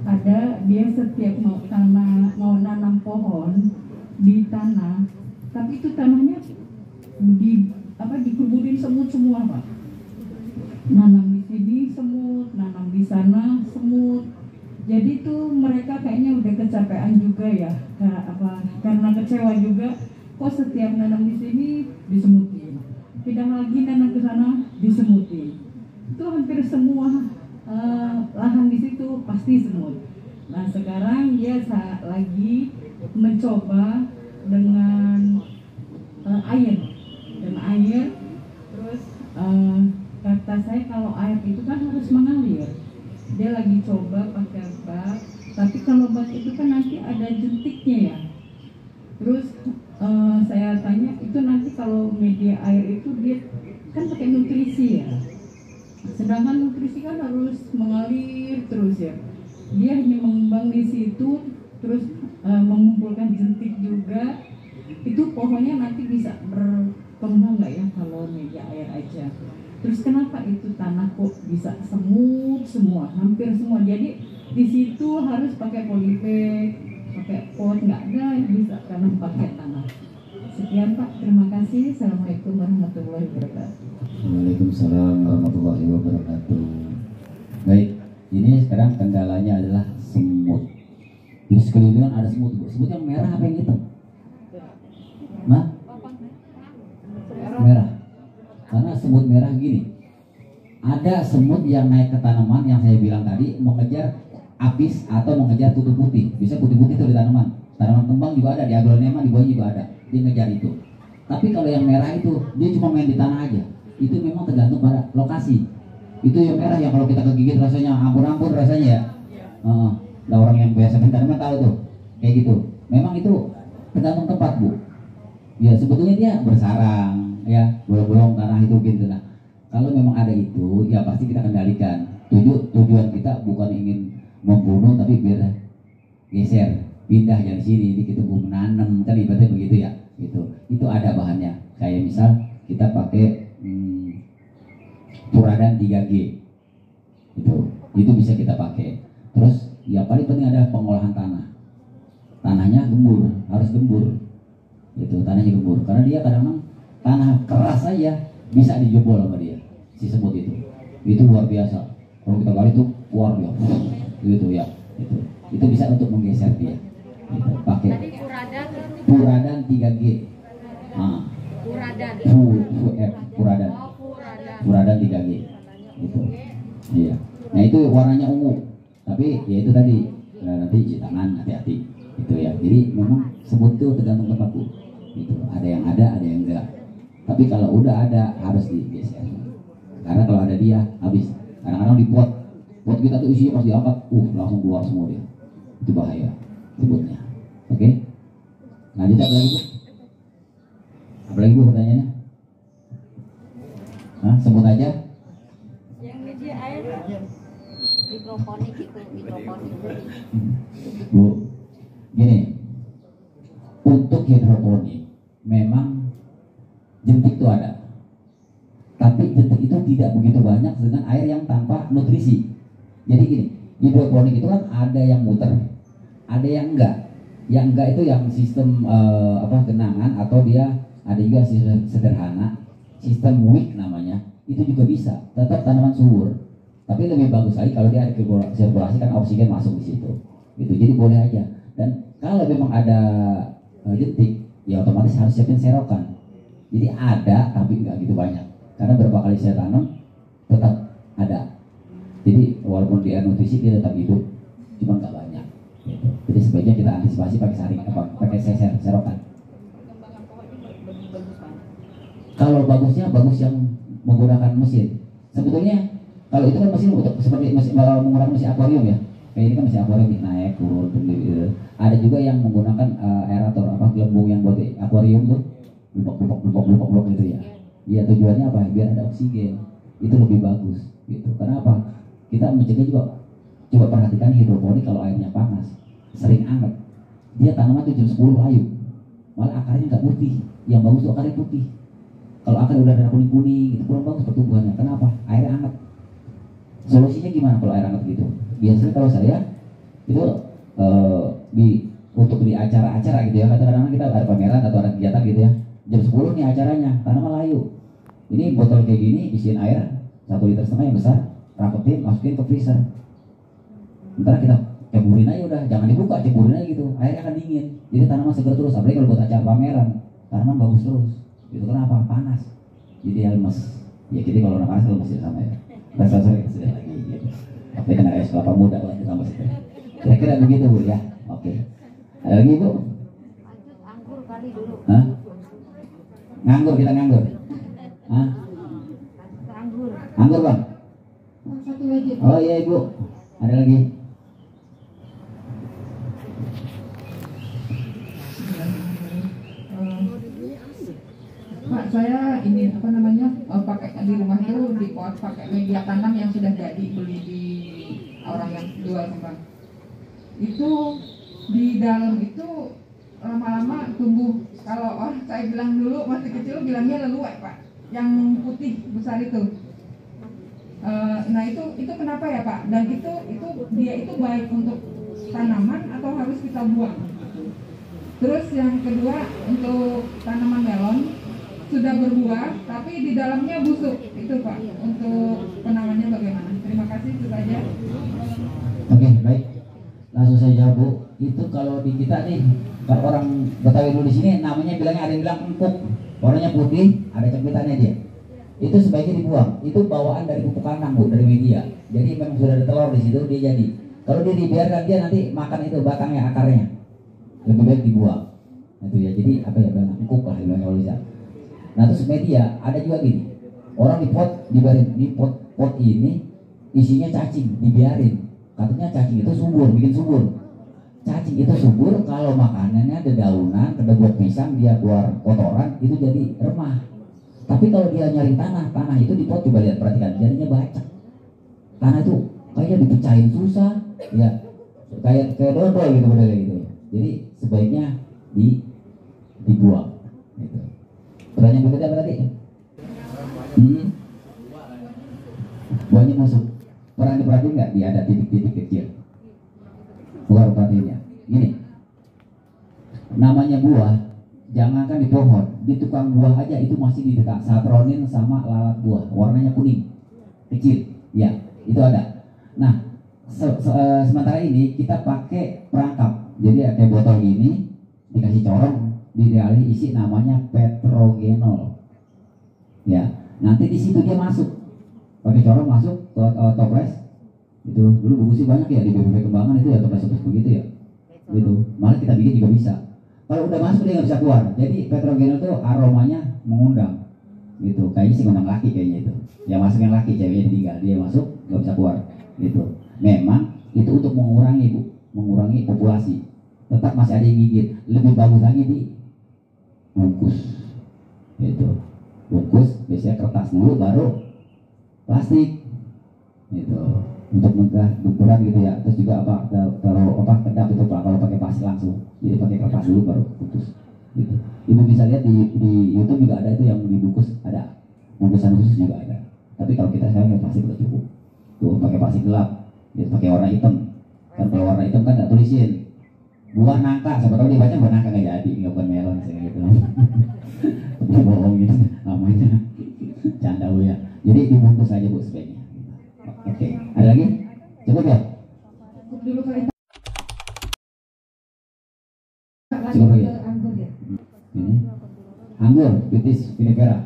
ada dia setiap mau nanam pohon di tanah, tapi itu tanahnya dikuburin semut semua Pak. Nanam di sini semut, Jadi tuh mereka kayaknya udah kecapean juga ya, karena kecewa juga. Kok setiap nanam di sini disemutin, pindah lagi nanam ke sana disemutin. Itu hampir semua lahan di situ pasti semut. Nah sekarang dia lagi mencoba dengan air, terus kata saya kalau air itu kan harus mengalir. Dia lagi coba pakai bak, tapi kalau bak itu kan nanti ada jentiknya ya. Terus saya tanya, itu nanti kalau media air itu dia kan pakai nutrisi ya. Sedangkan nutrisi kan harus mengalir terus ya. Dia hanya mengembang di situ, terus mengumpulkan jentik juga. Itu pohonnya nanti bisa berkembang nggak ya kalau media air aja. Terus kenapa itu tanah kok bisa semut semua, hampir semua. Jadi di situ harus pakai polybag, pakai pot, nggak ada yang bisa tanam pakai tanah. Sekian Pak, terima kasih. Assalamualaikum warahmatullahi wabarakatuh. Waalaikumsalam warahmatullahi wabarakatuh. Baik, ini sekarang kendalanya adalah semut. Di sekeliling ada semut, Bu. Semut yang merah apa yang hitam? Nah, merah. Karena semut merah gini, ada semut yang naik ke tanaman yang saya bilang tadi mengejar apis atau mengejar kutu putih. Bisa kutu putih itu di tanaman kembang juga ada, di aglonema di bawahnya juga ada. Dia ngejar itu. Tapi kalau yang merah itu dia cuma main di tanah aja. Itu memang tergantung pada lokasi. Itu yang merah yang kalau kita kegigit rasanya ampun-ampun rasanya ya. Ada orang yang biasa main tanaman tahu tuh kayak gitu. Memang itu tergantung tempat, Bu. Ya sebetulnya dia bersarang ya, bolong-bolong tanah itu gitu. Nah kalau memang ada itu ya pasti kita kendalikan. Tujuan kita bukan ingin membunuh tapi biar geser, pindah dari sini, ini kita mau menanam kan ibaratnya begitu ya. Itu ada bahannya. Kayak misal kita pakai Furadan 3G. Itu bisa kita pakai. Terus ya paling penting ada pengolahan tanah. Tanahnya gembur, harus gembur. Tanahnya gembur. Karena dia kadang-kadang tanah keras saja bisa dijebol sama dia, si semut itu. Itu luar biasa. Kalau kita gali itu keluar dia. Itu bisa untuk menggeser dia. Pakai Furadan 3G. Furadan 3G. Iya. Nah itu warnanya ungu. Tapi ya itu tadi. Nah, nanti cuci tangan, hati-hati. Ya. Jadi memang semut itu tergantung tempat, Bu. Ada yang ada yang enggak. Tapi kalau udah ada harus digeser. Karena kalau ada dia habis. Kadang-kadang di pot kita tuh isinya pas diangkat, langsung keluar semua dia. Itu bahaya sebutnya. Oke? Lanjut apa lagi, Bu? Apa lagi, Bu, pertanyaannya? Sebut aja. Yang media air hidroponik itu, Bu, gini. Untuk hidroponik memang jentik itu ada. Tapi jentik itu tidak begitu banyak dengan air yang tanpa nutrisi. Jadi gini, hidroponik itu kan ada yang muter, ada yang enggak. Yang enggak itu yang sistem genangan, atau dia ada juga sistem sederhana, sistem wick namanya. Itu juga bisa, tetap tanaman subur. Tapi lebih bagus lagi kalau dia ada sirkulasi, kan oksigen masuk di situ. Jadi boleh aja. Dan kalau memang ada jentik, ya otomatis harus siapin serokan. Jadi ada tapi nggak gitu banyak. Karena berapa kali saya tanam tetap ada. Jadi walaupun dia nutrisi dia tetap hidup, cuma nggak banyak. Jadi sebaiknya kita antisipasi pakai saring pakai serokan. Kalau bagusnya bagus yang menggunakan mesin. Sebetulnya kalau itu kan mesin untuk seperti menggunakan mesin akuarium ya. Kayak ini kan mesin akuarium naik turun gitu. Ada juga yang menggunakan aerator, gelembung yang buat akuarium tuh, blok gitu ya. Ya tujuannya apa? Biar ada oksigen. Itu lebih bagus gitu. Karena apa? Kita mencegah juga. Coba perhatikan hidroponik kalau airnya panas, sering anget. Dia tanaman tuh jam 10 layu. Malah akarnya nggak putih. Yang bagus tuh akarnya putih. Kalau akar udah ada kuning-kuning gitu kurang bagus pertumbuhannya. Kenapa? Airnya anget. Solusinya gimana kalau air hangat gitu? Biasanya kalau saya itu untuk di acara-acara gitu ya, kadang-kadang kita ada pameran atau ada kegiatan gitu ya, jam 10 nih acaranya, tanaman layu. Ini botol kayak gini isiin air 1,5 liter yang besar, rapetin, masukin ke freezer. Ntar kita ceburin aja udah, jangan dibuka, ceburin aja gitu, airnya akan dingin, jadi tanaman segar terus. Apalagi kalau buat acara pameran, tanaman bagus terus. Itu kenapa? Panas, jadi lemes. Ya jadi kalau udah panas lemes ya sama ya. Rasa sering sudah lagi gitu. Tapi kena es kelapa muda lah ditambah situ. Kira-kira begitu Bu ya. Oke. Ada lagi Bu? Anggur kali dulu. Hah? Nganggur, kita nganggur. Hah? Anggur. Anggur Bang? Satu lagi. Oh iya Ibu. Ada lagi? Pak, saya ini apa namanya pakai di rumah itu di pot pakai media tanam yang sudah jadi, beli di orang yang jual kembang. Itu di dalam itu lama-lama tumbuh, kalau saya bilang dulu masih kecil bilangnya leluhai Pak, yang putih besar itu. Nah itu kenapa ya Pak? Dan itu dia itu baik untuk tanaman atau harus kita buang? Terus yang kedua untuk tanaman melon sudah berbuah tapi di dalamnya busuk, itu Pak, untuk penanganannya bagaimana? Terima kasih, itu saja. Oke, baik. Langsung saya jawab Bu. Itu kalau di kita nih, kalau orang Betawi dulu di sini namanya bilangnya, ada yang bilang empuk, warnanya putih, ada cepitannya dia. Itu sebaiknya dibuang. Itu bawaan dari pupuk kandang Bu, dari media. Jadi memang sudah ada telur di situ, dia jadi. Kalau dia dibiarkan, dia nanti makan itu batangnya, akarnya. Lebih baik dibuang. Itu ya. Jadi apa ya, bilang empuk lah bilangnya kalau bisa. Nah terus media ada juga gini, orang di pot, dibiarin di pot ini isinya cacing, dibiarin. Katanya cacing itu subur, bikin subur. Cacing itu subur kalau makanannya dedaunan, kedebok pisang, dia keluar kotoran, itu jadi remah. Tapi kalau dia nyari tanah itu di pot, coba lihat, perhatikan, jadinya bacak. Tanah itu kayaknya dipecahin susah, ya kayak dodol gitu modelnya gitu. Jadi sebaiknya dibuang. Gitu. Pertanyaan berikutnya berarti buahnya masuk. Pernah diperhatiin nggak? Dia ada titik-titik kecil. Bukan perhatiannya. Gini, namanya buah, jangankan di pohon, di tukang buah aja itu masih di dekat satronin sama lalat buah, warnanya kuning, kecil. Ya, itu ada. Nah, sementara ini kita pakai perangkap. Jadi kayak botol gini, dikasih corong, di dalam isi namanya petrogenol. Ya, nanti di situ dia masuk. Pakai corong masuk ke toples. Itu dulu bagusnya banyak ya di BPP Kembangan itu ya, toples begitu ya. Gitu. Malah kita bikin juga bisa. Kalau udah masuk dia nggak bisa keluar. Jadi petrogenol itu aromanya mengundang. Gitu. Kayaknya sih ngundang laki kayaknya itu. Yang masuk yang laki, ceweknya ditinggal, dia masuk nggak bisa keluar. Gitu. Memang itu untuk mengurangi Bu, mengurangi populasi. Tetap masih ada yang gigit. Lebih bagus lagi di bungkus, gitu. Bungkus biasanya kertas dulu, baru plastik, gitu. Untuk megah berat gitu ya. Terus juga kalau kedap itu Pak, kalau pakai plastik langsung. Jadi pakai kertas dulu baru putus, gitu. Ibu bisa lihat di YouTube juga ada itu yang dibungkus, ada bungkusan khusus juga ada. Tapi kalau kita sekarang plastik udah cukup. Tuh pakai plastik gelap, gitu. Pakai warna hitam. Kan kalau warna hitam kan nggak tulisin buah nangka, siapa tahu dibaca buah nangka nggak jadi, nggak bukan melon sih gitu. Tapi bohong gitu namanya, canda Bu ya. Jadi dibungkus aja Bu sebaiknya. Oke, ada lagi? Cukup ya? Dulu kali. Cukup lagi. Ini anggur, Vitis vinifera.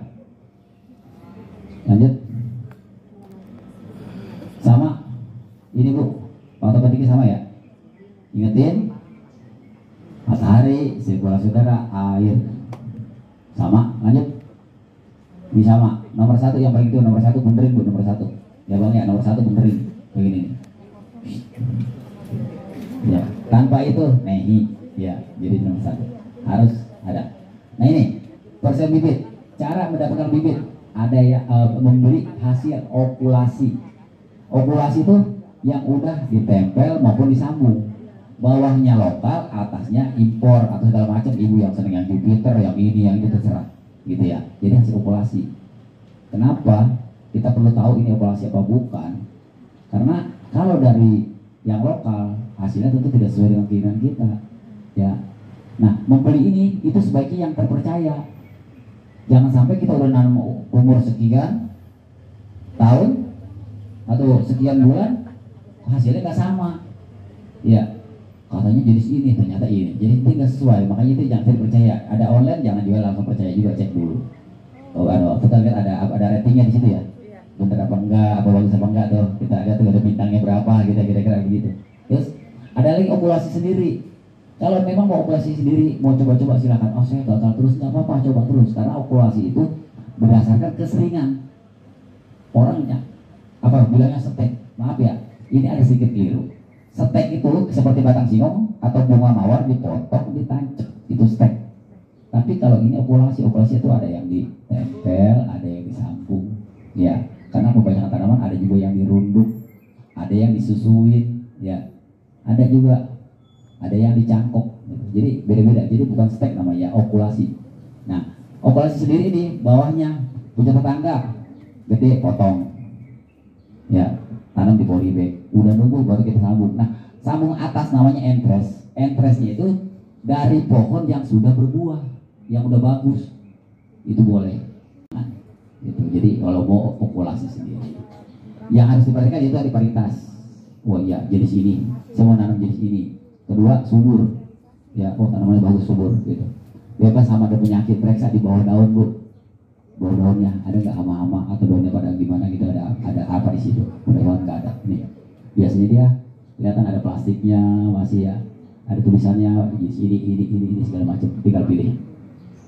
Lanjut. Sama. Ini Bu, waktu ketiknya sama ya. Ingetin. Matahari, sirkulasi udara, air. Sama, lanjut. Ini sama. Nomor 1 yang paling itu, nomor 1 benerin Bu, nomor 1. Ya Bang ya, nomor 1 benerin. Begini. Ya, tanpa itu nehi. Ya, jadi nomor 1. Harus ada. Nah ini, persen bibit. Cara mendapatkan bibit. Ada yang memberi hasil okulasi. Okulasi itu yang udah ditempel maupun disambung. Bawahnya lokal, atasnya impor atau segala macam. Ibu yang seneng yang Jupiter, yang ini, yang itu terserah, gitu ya. Jadi hasil okulasi. Kenapa kita perlu tahu ini okulasi apa bukan? Karena kalau dari yang lokal hasilnya tentu tidak sesuai dengan keinginan kita, ya. Nah, membeli ini itu sebaiknya yang terpercaya. Jangan sampai kita udah nanam umur sekian tahun atau sekian bulan hasilnya nggak sama. ya katanya jenis ini, ternyata ini, jadi itu nggak sesuai. Makanya itu jangan percaya. Ada online jangan juga langsung percaya juga, cek dulu. Oh, kita lihat ada ratingnya di situ ya, bener apa enggak, apa bagus apa enggak tuh, kita lihat tuh ada bintangnya berapa, kita kira-kira begitu. Terus ada lagi okulasi sendiri. Kalau memang mau okulasi sendiri, mau coba-coba silakan. Oh saya gagal terus, nggak apa-apa, coba terus. Karena okulasi itu berdasarkan keseringan orangnya. Apa bilangnya stek? Maaf ya, ini ada sedikit keliru. Stek itu seperti batang singkong atau bunga mawar dipotong, ditancap, itu stek. Tapi kalau ini okulasi itu ada yang ditempel, ada yang disambung. Ya, karena kebanyakan tanaman ada juga yang dirunduk, ada yang disusuin, ya, ada juga ada yang dicangkok. Jadi beda-beda. Jadi bukan stek namanya, okulasi. Nah, okulasi sendiri ini bawahnya punya tetangga gede, potong, ya, tanam di polybag. Udah nunggu baru kita sambung. Nah, sambung atas namanya entres. Entresnya itu dari pohon yang sudah berbuah, yang udah bagus, itu boleh. Nah, gitu. Jadi kalau mau okulasi sendiri, yang harus diperhatikan itu ada varietas. Oh iya, jenis ini, saya mau nanam jenis ini. Kedua, subur, ya, oh tanamannya bagus, subur, gitu. Bebas sama ada penyakit, periksa di bawah daun, Bu. Bawah daunnya ada nggak hama-hama atau daunnya pada gimana gitu, ada apa di situ? Mudah-mudahan nggak ada. Nih, biasanya dia kelihatan ada plastiknya masih ya, ada tulisannya ini segala macam. Tinggal pilih.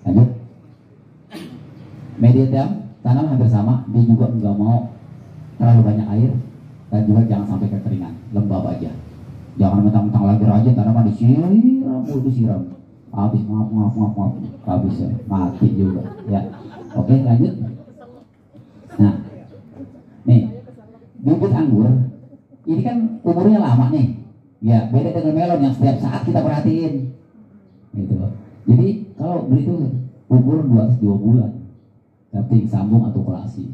Lanjut. Media tanam hampir sama, dia juga nggak mau terlalu banyak air dan juga jangan sampai kekeringan, lembab aja. Jangan mentang-mentang lagi rajin tanaman disiram, habis maaf, habis ya, mati juga ya. Oke, lanjut. Nah, nih bibit anggur ini kan umurnya lama nih, ya, beda dengan melon yang setiap saat kita perhatiin gitu. Jadi kalau beli itu umur 2 bulan, tapi sambung atau okulasi,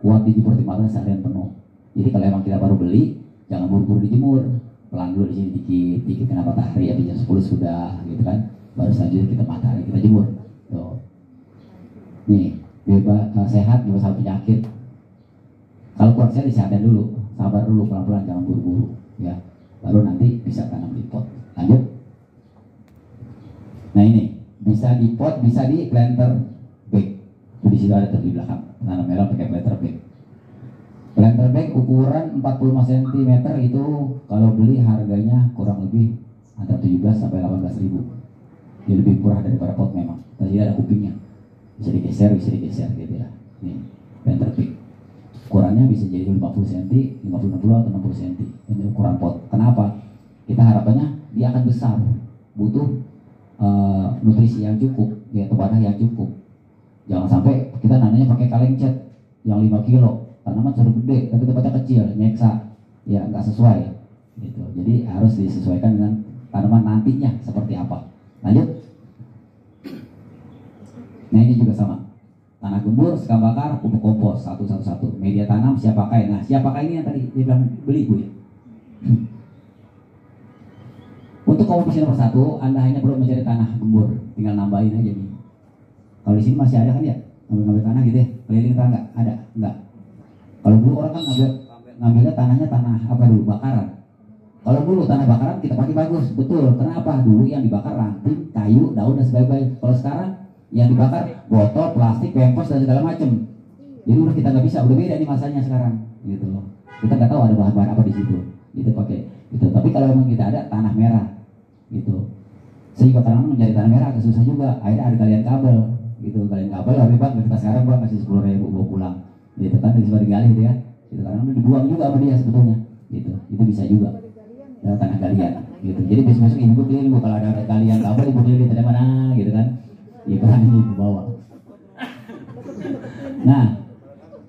kuat dijemur di matahari seharian penuh. Jadi kalau emang kita baru beli, jangan buru-buru dijemur, pelan dulu di sini dikit kena matahari, habis jam 10 sudah, gitu kan. Baru selanjutnya kita matahari, kita jemur. Tuh. Nih, bebas sehat, bebas sama penyakit. Kalau kuat saya disehatkan dulu, sabar dulu, pelan-pelan, jangan buru-buru, ya. Baru nanti bisa tanam di pot. Lanjut. Nah ini bisa di pot, bisa di planter bag. Itu di situ ada di belakang. Tanam melon pakai planter bag. Planter bag ukuran 45 cm itu kalau beli harganya kurang lebih antara 17 sampai 18 ribu. Dia lebih murah daripada pot memang. Tadi ada kupingnya, bisa digeser gitu ya. Nih planter bag. Ukurannya bisa jadi 50 cm, 50 atau 60 cm. Ini ukuran pot. Kenapa? Kita harapannya dia akan besar, butuh nutrisi yang cukup, yaitu wadah yang cukup. Jangan sampai kita nanamnya pakai kaleng cat yang 5 kilo, tanaman sudah gede tapi tempatnya kecil, nyeksa, ya nggak sesuai gitu. Jadi harus disesuaikan dengan tanaman nantinya seperti apa. Lanjut. Nah ini juga sama, tanah gembur, sekam bakar, pupuk kompos, satu. Media tanam siap pakai. Nah siap pakai ini yang tadi dia bilang beli Bu ya. Untuk komposisi nomor 1, Anda hanya perlu mencari tanah gembur, tinggal nambahin aja nih. Kalau di sini masih ada kan ya, ngambil tanah gitu ya, keliling tanah nggak? Ada? Nggak. Kalau dulu orang kan ngambilnya tanahnya tanah apa dulu, bakaran. Kalau dulu tanah bakaran kita pakai bagus, betul. Kenapa? Dulu yang dibakar ranting, kayu, daun dan sebagainya. Kalau sekarang yang dibakar botol, plastik, pempos dan segala macam. Jadi udah kita nggak bisa, udah beda nih masanya sekarang, gitu loh. Kita nggak tahu ada bahan-bahan apa di situ, itu pakai itu. Tapi kalau memang kita ada tanah merah, gitu. Sehingga tanaman mencari tanah merah agak susah juga. Akhirnya ada galian kabel, gitu. Galian kabel, tapi Bang kita sekarang Bang kasih 10.000 bawa pulang, gitu kan, dari sebuah digali gitu ya. Gitu karena dibuang juga sama dia sebetulnya, gitu. Itu bisa juga. Dalam tanah galian, gitu. Jadi besok-besok ibu keliling kalau ada galian kabel ibu keliling dari mana, gitu kan. Ibu kan ini ibu bawa. Nah,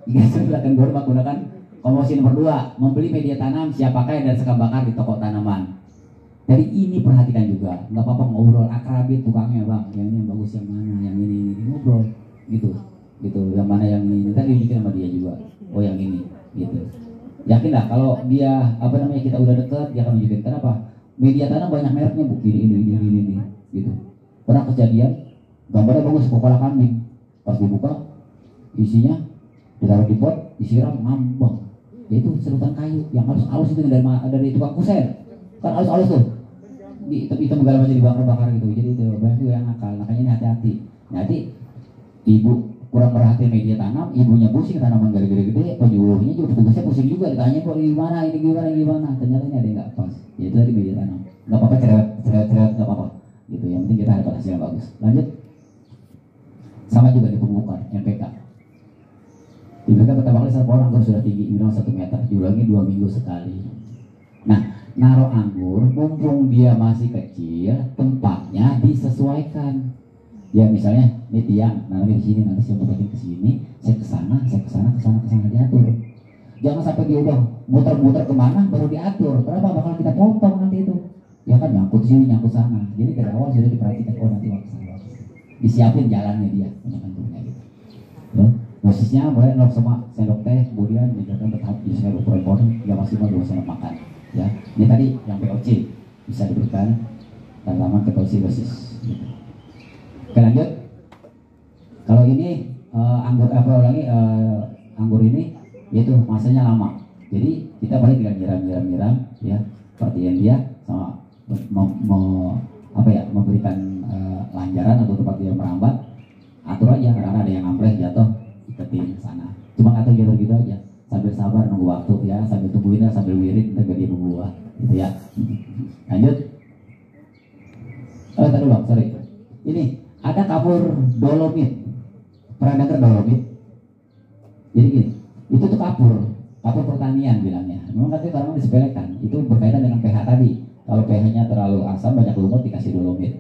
jika silakan gunakan komposisi nomor 2, membeli media tanam siap pakai dan sekam bakar di toko tanaman. Jadi ini perhatikan juga, nggak apa-apa ngobrol akrabit tukangnya Bang, yang ini yang bagus yang mana, yang ini ngobrol, gitu, yang mana yang ini, tadi bikin sama dia juga, oh yang ini, gitu. Yakinlah kalau dia kita udah deket, dia akan menunjukin. Kenapa? Media tanam banyak mereknya Bu, ini, gitu. Pernah kejadian, gambarnya bagus, kokola kambing, pas dibuka, isinya ditaruh di pot, disiram ngambang. Yaitu serutan kayu yang harus halus itu dari tukang kusen. kan halus-halus tuh itu segala macam dibakar gitu. Jadi itu banyak juga yang nakal, makanya ini hati-hati. Nanti ibu kurang perhatian media tanam, ibunya pusing tanaman gede-gede, penyuluhnya juga petugasnya pusing juga, ditanya kok ini gimana, ternyata ini ada yang nggak pas. Ya itu tadi media tanam, nggak apa-apa cerewet nggak apa-apa, gitu. Yang penting kita dapat hasil yang bagus. Lanjut, sama juga di pemupukan MPK. Di MPK pertama kali satu orang anggur sudah tinggi minimal 1 meter, diulangi 2 minggu sekali. Nah, naruh anggur, mumpung dia masih kecil, tempatnya disesuaikan. Ya misalnya ini tiang, nanti di sini, nanti saya bebatin ke sini, saya ke sana diatur. Jangan sampai dia udah muter-muter kemana baru diatur. Kenapa? Bakal kita potong nanti itu. Ya kan nyangkut sini, nyangkut sana. Jadi dari awal sudah diperhatikan, oh nanti waktu sana. Disiapin jalannya dia, punya gitu. Loh, dosisnya boleh 0 sama sendok teh, kemudian dijaga bertahap di sendok potong, ya maksimal 2 sendok makan. Ya, ini tadi yang POC bisa diberikan tanaman POC dosis. Gitu. Oke, lanjut. Kalau ini anggur ini yaitu masanya lama. Jadi kita paling tinggal nyiram ya, perhatiin dia sama memberikan lanjaran atau tempat dia merambat. Atur aja, karena ada yang ambles jatuh iketin sana. Cuma atur gitu aja. Sambil sabar nunggu waktu ya, sambil tungguin sambil wirid kita jadi buah gitu ya. Lanjut. Tadi dulu, sorry. Ini ada kapur dolomit. Pernah dengar dolomit? Jadi gini, itu tuh kapur pertanian bilangnya. Memang katanya orang disepelekan. Itu berkaitan dengan pH tadi. Kalau pH-nya terlalu asam, banyak lumut, dikasih dolomit.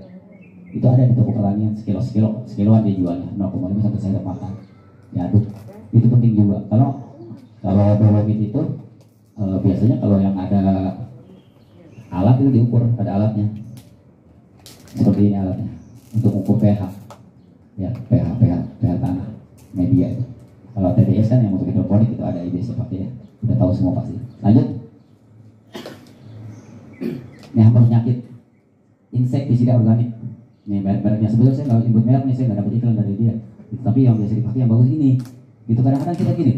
Itu ada di toko pertanian sekiloan dia jualnya 0,5 sampai saya makan. Ya itu penting juga. Kalau dolomit itu biasanya kalau yang ada alat itu diukur, ada alatnya. Seperti ini alatnya. Untuk ukur pH, ya pH tanah media itu. Kalau TDS kan yang untuk hidroponik itu ada IBC pakai ya, udah tahu semua pasti. Lanjut. Ini hamba penyakit insektisida organik. Ini merek-mereknya sebetulnya saya nggak nyebut merek nih, saya nggak dapat iklan dari dia. Tapi yang biasa dipakai yang bagus ini. Gitu kadang-kadang kita gini.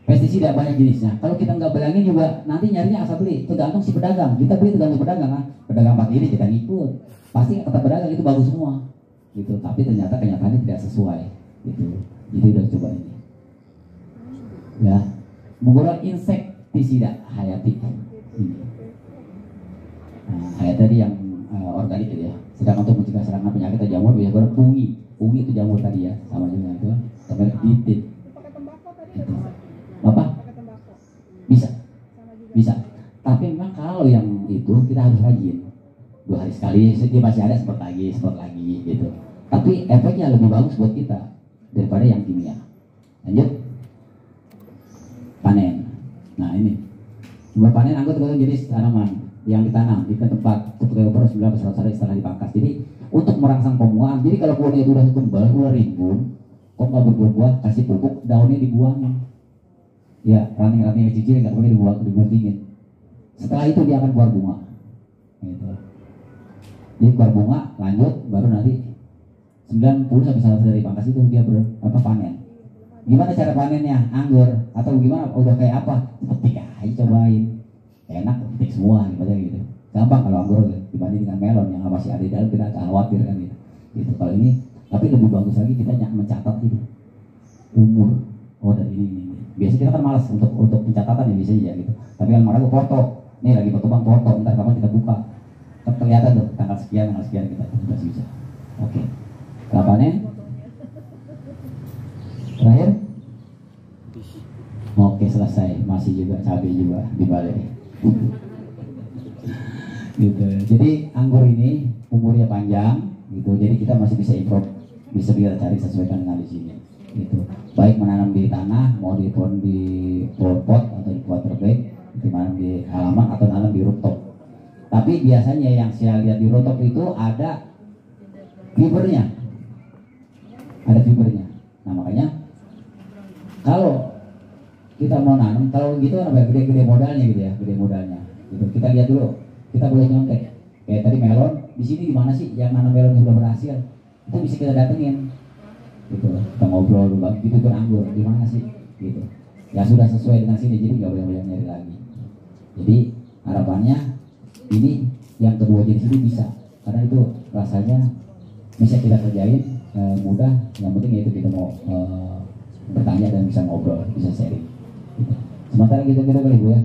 Pestisida banyak jenisnya. Kalau kita nggak bilangin juga nanti nyarinya asal beli. Tergantung si pedagang. Kita beli tergantung pedagang kan. Pedagang pakai ini kita ngikut. Pasti kata pedagang itu bagus semua gitu, tapi ternyata kenyataannya tidak sesuai gitu. Jadi udah coba ini ya, menggunakan insektisida hayati ini. Nah, hayati tadi yang organik gitu ya. Sedangkan untuk mencegah serangan penyakit atau jamur biasanya pungi itu jamur tadi ya, sama juga itu sampai ditit gitu. Apa? Bisa tapi memang kalau yang itu kita harus rajin 2 hari sekali, dia masih ada sport lagi gitu. Tapi efeknya lebih bagus buat kita daripada yang kimia. Lanjut. Panen. Nah ini buat panen anggur tergantung jenis tanaman yang ditanam di tempat seperti over 19 hari setelah dipangkas. Jadi untuk merangsang pemuaan. Jadi kalau buahnya itu udah kembal, udah rimbun, kok nggak berbuah, kasih pupuk, daunnya dibuangin. Ya, ranting-ranting yang kecil nggak boleh diguntingin. Setelah itu dia akan keluar bunga. Gitu. Jadi keluar bunga, lanjut, baru nanti 90 sampai 100 dari pangkas itu dia panen. Gimana cara panennya? Anggur atau gimana? Udah kayak apa? Petik aja, cobain. Enak, petik semua gitu. Gampang kalau anggur dibanding dengan melon yang masih ada di dalam, kita agak khawatir kan gitu. Gitu kalau ini, tapi lebih bagus lagi kita mencatat gitu. Umur. Oh dari ini. Biasa kita kan malas untuk pencatatan ya biasanya gitu. Tapi yang marah foto. Nih lagi berkembang foto, ntar kapan kita buka. Kelihatan tuh tanggal sekian kita masih bisa. Oke. Panen terakhir. Oke, selesai. Masih juga cabai juga dibalik. Gitu. Jadi anggur ini umurnya panjang gitu. Jadi kita masih bisa improve, bisa kita cari sesuaikan dengan di sini. Gitu. Baik menanam di tanah, mau di pot atau di water bag, ditanam di halaman atau nanam di rooftop. Tapi biasanya yang saya lihat di rooftop itu ada fibernya. Nah makanya kalau kita mau nanam, kalau gitu kan gede modalnya gitu ya, Gitu. Kita lihat dulu, kita boleh nyontek. Kayak tadi melon, di sini di mana sih yang nanam melon yang udah berhasil? Itu bisa kita datengin. Gitu. Kita ngobrol dulu, gitu kan anggur, di mana sih? Gitu. Ya sudah sesuai dengan sini, jadi nggak boleh nyari lagi. Jadi harapannya ini yang kedua jenis ini bisa, karena itu rasanya bisa kita kerjain mudah. Yang penting itu kita mau bertanya dan bisa ngobrol, bisa sharing gitu. Sementara gitu kali Bu ya,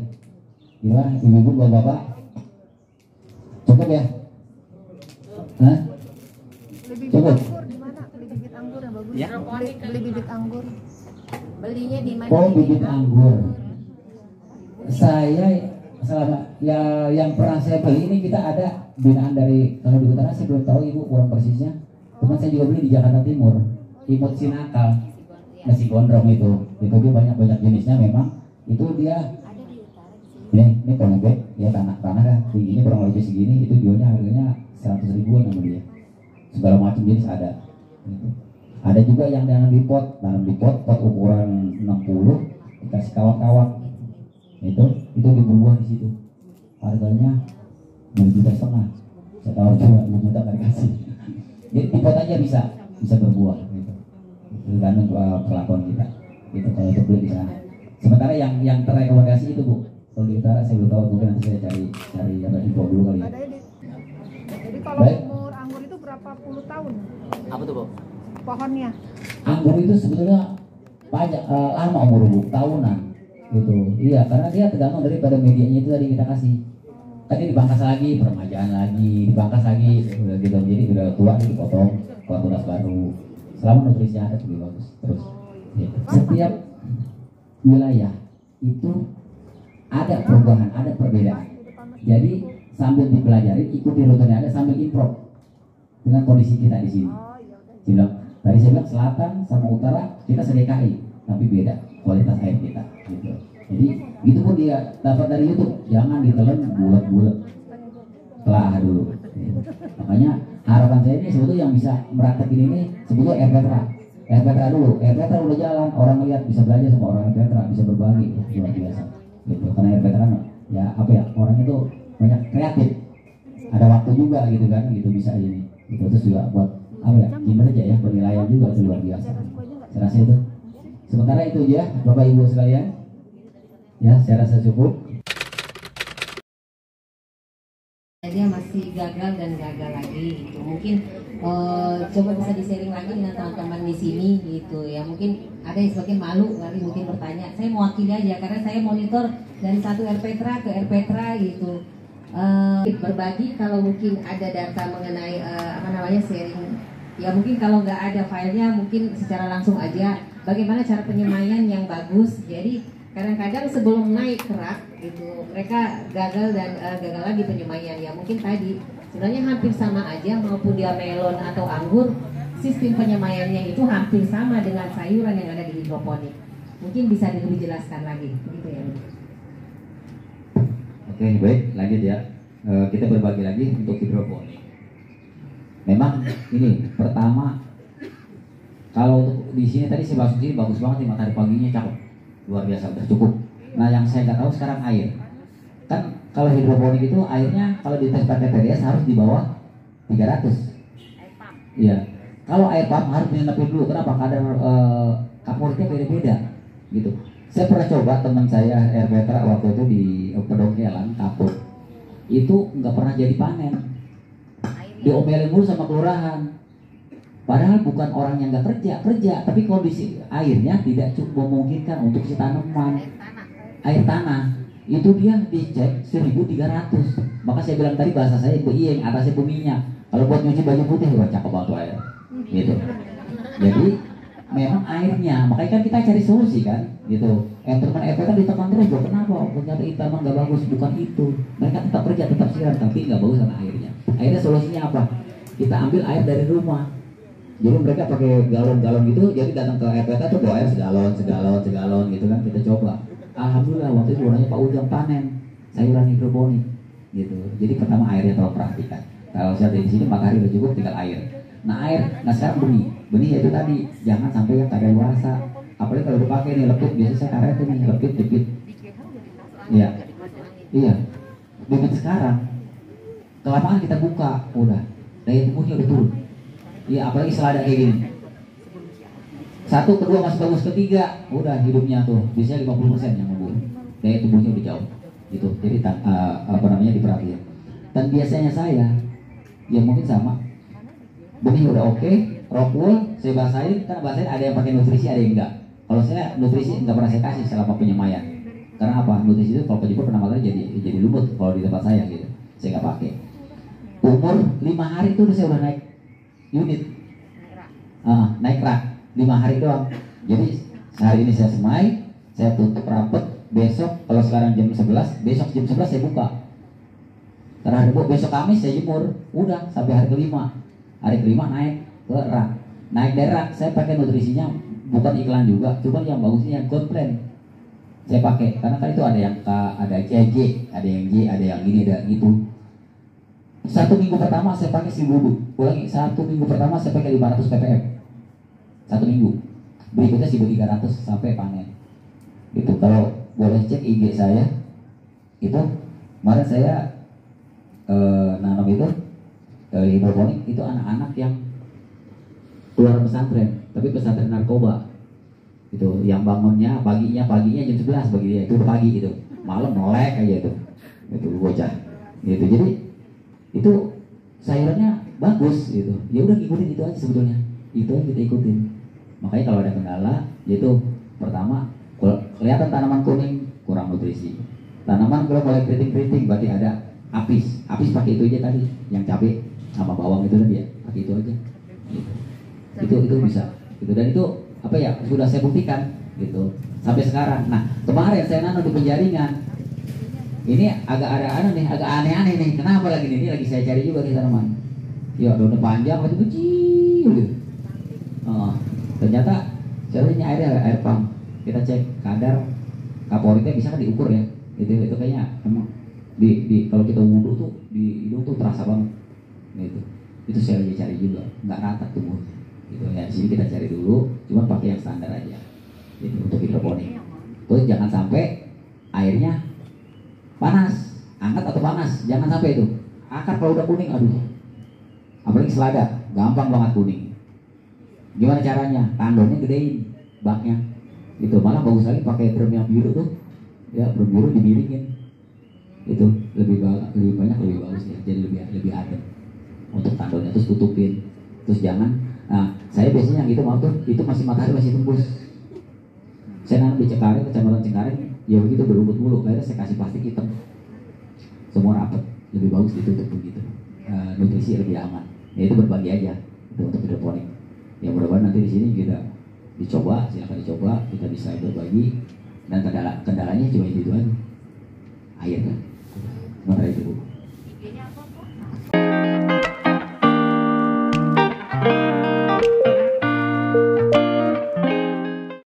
gimana ibu-ibu bapak-bapak, cukup ya? Hah? Cukup? Beli bibit anggur yang bagus. Ya. Beli bibit anggur. Belinya di mana? Oh, bibit anggur. Saya selama ya yang pernah saya beli ini kita ada binaan dari, kalau di utara saya belum tahu ibu kurang persisnya. Teman saya juga beli di Jakarta Timur, imut sinakal, nasi gondrong itu dia banyak jenisnya memang. Itu dia ini konebek ya, tanah dah tingginya kurang lebih segini, itu jualnya harganya 100 ribuan sama dia. Segala macam jenis ada. Gitu. Ada juga yang tanam di pot ukuran 60, dikasih kawat-kawat. Itu dibubuh di situ. Harganya 2,5 juta. Saya tahu juga 2 juta nggak dikasih. Jadi di pot aja bisa berbuah. Gitu. Tergantung perlakuan kita. Itu kalau untuk beli di sana. Sementara yang terrekomendasi itu Bu, kalau di utara saya belum tahu, mungkin nanti saya cari apa info dulu kali ya. Jadi kalau Baik. umur anggur itu berapa puluh tahun Apa tuh, Bu? pohonnya? Anggur itu sebetulnya banyak lama umur Bu, tahunan gitu. Iya, karena dia tergantung daripada medianya itu tadi kita kasih. Tadi dibangkas lagi, peremajaan lagi, dibangkas lagi, udah gitu. Jadi udah tua dipotong, keluar tunas baru. Selama nutrisinya ada lebih bagus. Terus gitu. Setiap wilayah itu ada perubahan, ada perbedaan. Jadi sambil dipelajari, ikuti rutenya ada, sambil improve dengan kondisi kita di sini. Tadi saya bilang selatan sama utara kita sedekai, tapi beda kualitas air kita. Gitu. Jadi itu pun dia dapat dari YouTube, jangan ditelan bulat-bulat, telah dulu. Gitu. Makanya harapan saya ini sebetulnya yang bisa meraktekin ini sebetulnya air Petra dulu. Air Petra udah jalan, orang lihat bisa belajar sama orang air Petra, bisa berbagi, luar biasa. Gitu. Karena air Petra ya apa ya, orang itu banyak kreatif, ada waktu juga gitu kan, gitu bisa ini. Gitu. Terus juga buat apa ya, kinerja ya, penilaian juga itu luar biasa. Saya rasa itu. Sementara itu aja Bapak Ibu sekalian. Ya, saya rasa cukup. Dia masih gagal dan gagal lagi gitu. Mungkin coba bisa di-sharing lagi dengan teman-teman di sini gitu ya. Mungkin ada yang sebagian malu kali mungkin bertanya. Saya mewakili aja karena saya monitor dari satu air Petra ke air Petra gitu. Berbagi kalau mungkin ada data mengenai sharing. Ya mungkin kalau nggak ada filenya mungkin secara langsung aja bagaimana cara penyemaian yang bagus. Jadi kadang-kadang sebelum naik kerak gitu mereka gagal dan gagal lagi penyemaian. Ya mungkin tadi sebenarnya hampir sama aja, maupun dia melon atau anggur, sistem penyemaiannya itu hampir sama dengan sayuran yang ada di hidroponik. Mungkin bisa lebih jelaskan lagi gitu ya. Oke, baik, lanjut ya. Kita berbagi lagi untuk hidroponik. Memang ini pertama, kalau di sini tadi saya bahas ini bagus banget nih, matahari paginya cakep, luar biasa, udah cukup. Nah yang saya nggak tahu sekarang air. Kan kalau hidroponik itu airnya kalau dites pakai TDS harus di bawah 300. Iya. Kalau air pump harus dinepin dulu. Kenapa? Kadar kaporitnya beda-beda gitu. Saya pernah coba, teman saya air Petra waktu itu di Pedongkelan kapur. Itu nggak pernah jadi panen. Diomelin mulu sama kelurahan. Padahal bukan orang yang nggak kerja, tapi kondisi airnya tidak cukup memungkinkan untuk si tanaman. Air tanah itu dia dicek 1.300. Maka saya bilang tadi bahasa saya beiyeng, atasnya buminya. Kalau buat nyuci baju putih, wah cakep banget tuh air. Gitu. Jadi memang airnya, makanya kan kita cari solusi kan, gitu. Teman FPT ditekan terus, loh kenapa? Ternyata Itaman nggak bagus, bukan itu. Mereka tetap kerja, tetap siaran, tapi nggak bagus sama airnya. Akhirnya solusinya apa? Kita ambil air dari rumah. Jadi mereka pakai galon-galon gitu, jadi datang ke FPT tuh bawa air segalon gitu kan, kita coba. Alhamdulillah waktu itu warnanya Pak Ujang panen sayuran hidroponik, gitu. Jadi pertama airnya tolong perhatikan. Kalau saya di sini matahari udah cukup, tinggal air. Nah sekarang benih itu tadi jangan sampai yang kadaluarsa. Apalagi kalau dipakai nih lepit, biasanya saya karet nih lepit dikit. Iya. Bibit sekarang kelamaan kita buka, udah daya tubuhnya udah turun. Iya, apalagi selada kayak gini. 1, kedua masih bagus, ketiga udah hidupnya tuh biasanya 50% yang ngebul. Daya tubuhnya udah jauh. Gitu. Jadi diperhatiin. dan biasanya saya ya mungkin sama benih udah oke, rock wool saya basahin, karena basahin ada yang pakai nutrisi ada yang enggak. Kalau saya nutrisi enggak pernah saya kasih selama penyemaian. Karena apa? Nutrisi itu kalau kejepit pertama kali jadi lumut kalau di tempat saya gitu. Saya nggak pakai. Umur 5 hari itu saya udah naik unit, naik rak 5 hari doang. Jadi hari ini saya semai, saya tutup rapet. Besok kalau sekarang jam 11, besok jam 11 saya buka. Terakhir besok Kamis saya jemur. Udah sampai hari kelima. Hari kelima naik ke rak. Naik dari rak saya pakai nutrisinya bukan iklan juga, cuma yang bagusnya yang God Plan. Saya pakai karena kan itu ada yang K, ada CG, ada yang J, ada yang ini, ada yang itu. 1 minggu pertama saya pakai 1000. Ulangi, 1 minggu pertama saya pakai 500 ppm. 1 minggu. Berikutnya 1300 sampai panen. Itu kalau boleh cek IG saya. Itu kemarin saya nanam itu hidroponik itu anak-anak yang keluar pesantren, tapi pesantren narkoba. Itu yang bangunnya paginya jam 11 bagi dia, itu udah pagi itu. Malam melek aja itu. Itu bocah. Gitu. Jadi itu sayurannya bagus gitu. Ya udah ikutin itu aja sebetulnya. Itu yang kita ikutin. Makanya kalau ada kendala, yaitu pertama kelihatan tanaman kuning kurang nutrisi. Tanaman kalau mulai keriting-keriting berarti ada apis. Apis pakai itu aja tadi, yang cabai sama bawang itu tadi ya, pakai itu aja. Gitu. Itu bisa. Gitu. Dan itu apa ya, sudah saya buktikan gitu sampai sekarang. Nah kemarin saya nanam di penjaringan ini agak aneh-aneh nih. Kenapa lagi nih? Ini lagi saya cari juga di tanaman. Ya daunnya panjang macam kecil gitu. Ternyata caranya air pump. Kita cek kadar kaporitnya bisa kan diukur ya. Itu kayaknya emang di kalau kita wudhu tuh di hidung tuh terasa banget. Gitu. Itu saya lagi cari juga, nggak rata tumbuhnya. Gitu ya, di sini kita cari dulu, cuma pakai yang standar aja. Itu untuk hidroponik. Terus jangan sampai airnya panas, hangat atau panas, jangan sampai itu. Akar kalau udah kuning, aduh. Apalagi selada, gampang banget kuning. Gimana caranya? Tandonnya gedein baknya. Itu malah bagus lagi pakai drum yang biru tuh. Ya, drum biru dimiringin. Itu lebih banyak lebih bagus ya. Jadi lebih adem. Untuk tandonnya terus tutupin. Terus jangan. Nah, saya biasanya yang gitu mau tuh, itu masih matahari masih tembus. Saya nanam di Cengkareng, kecamatan Cengkareng, ya begitu berumput mulu. Akhirnya saya kasih plastik hitam, semua rapet, lebih bagus ditutup begitu. Nutrisi lebih aman. Ya itu berbagi aja itu untuk hidroponik. Ya mudah-mudahan nanti di sini kita dicoba, silakan dicoba, kita bisa berbagi. Dan kendalanya cuma itu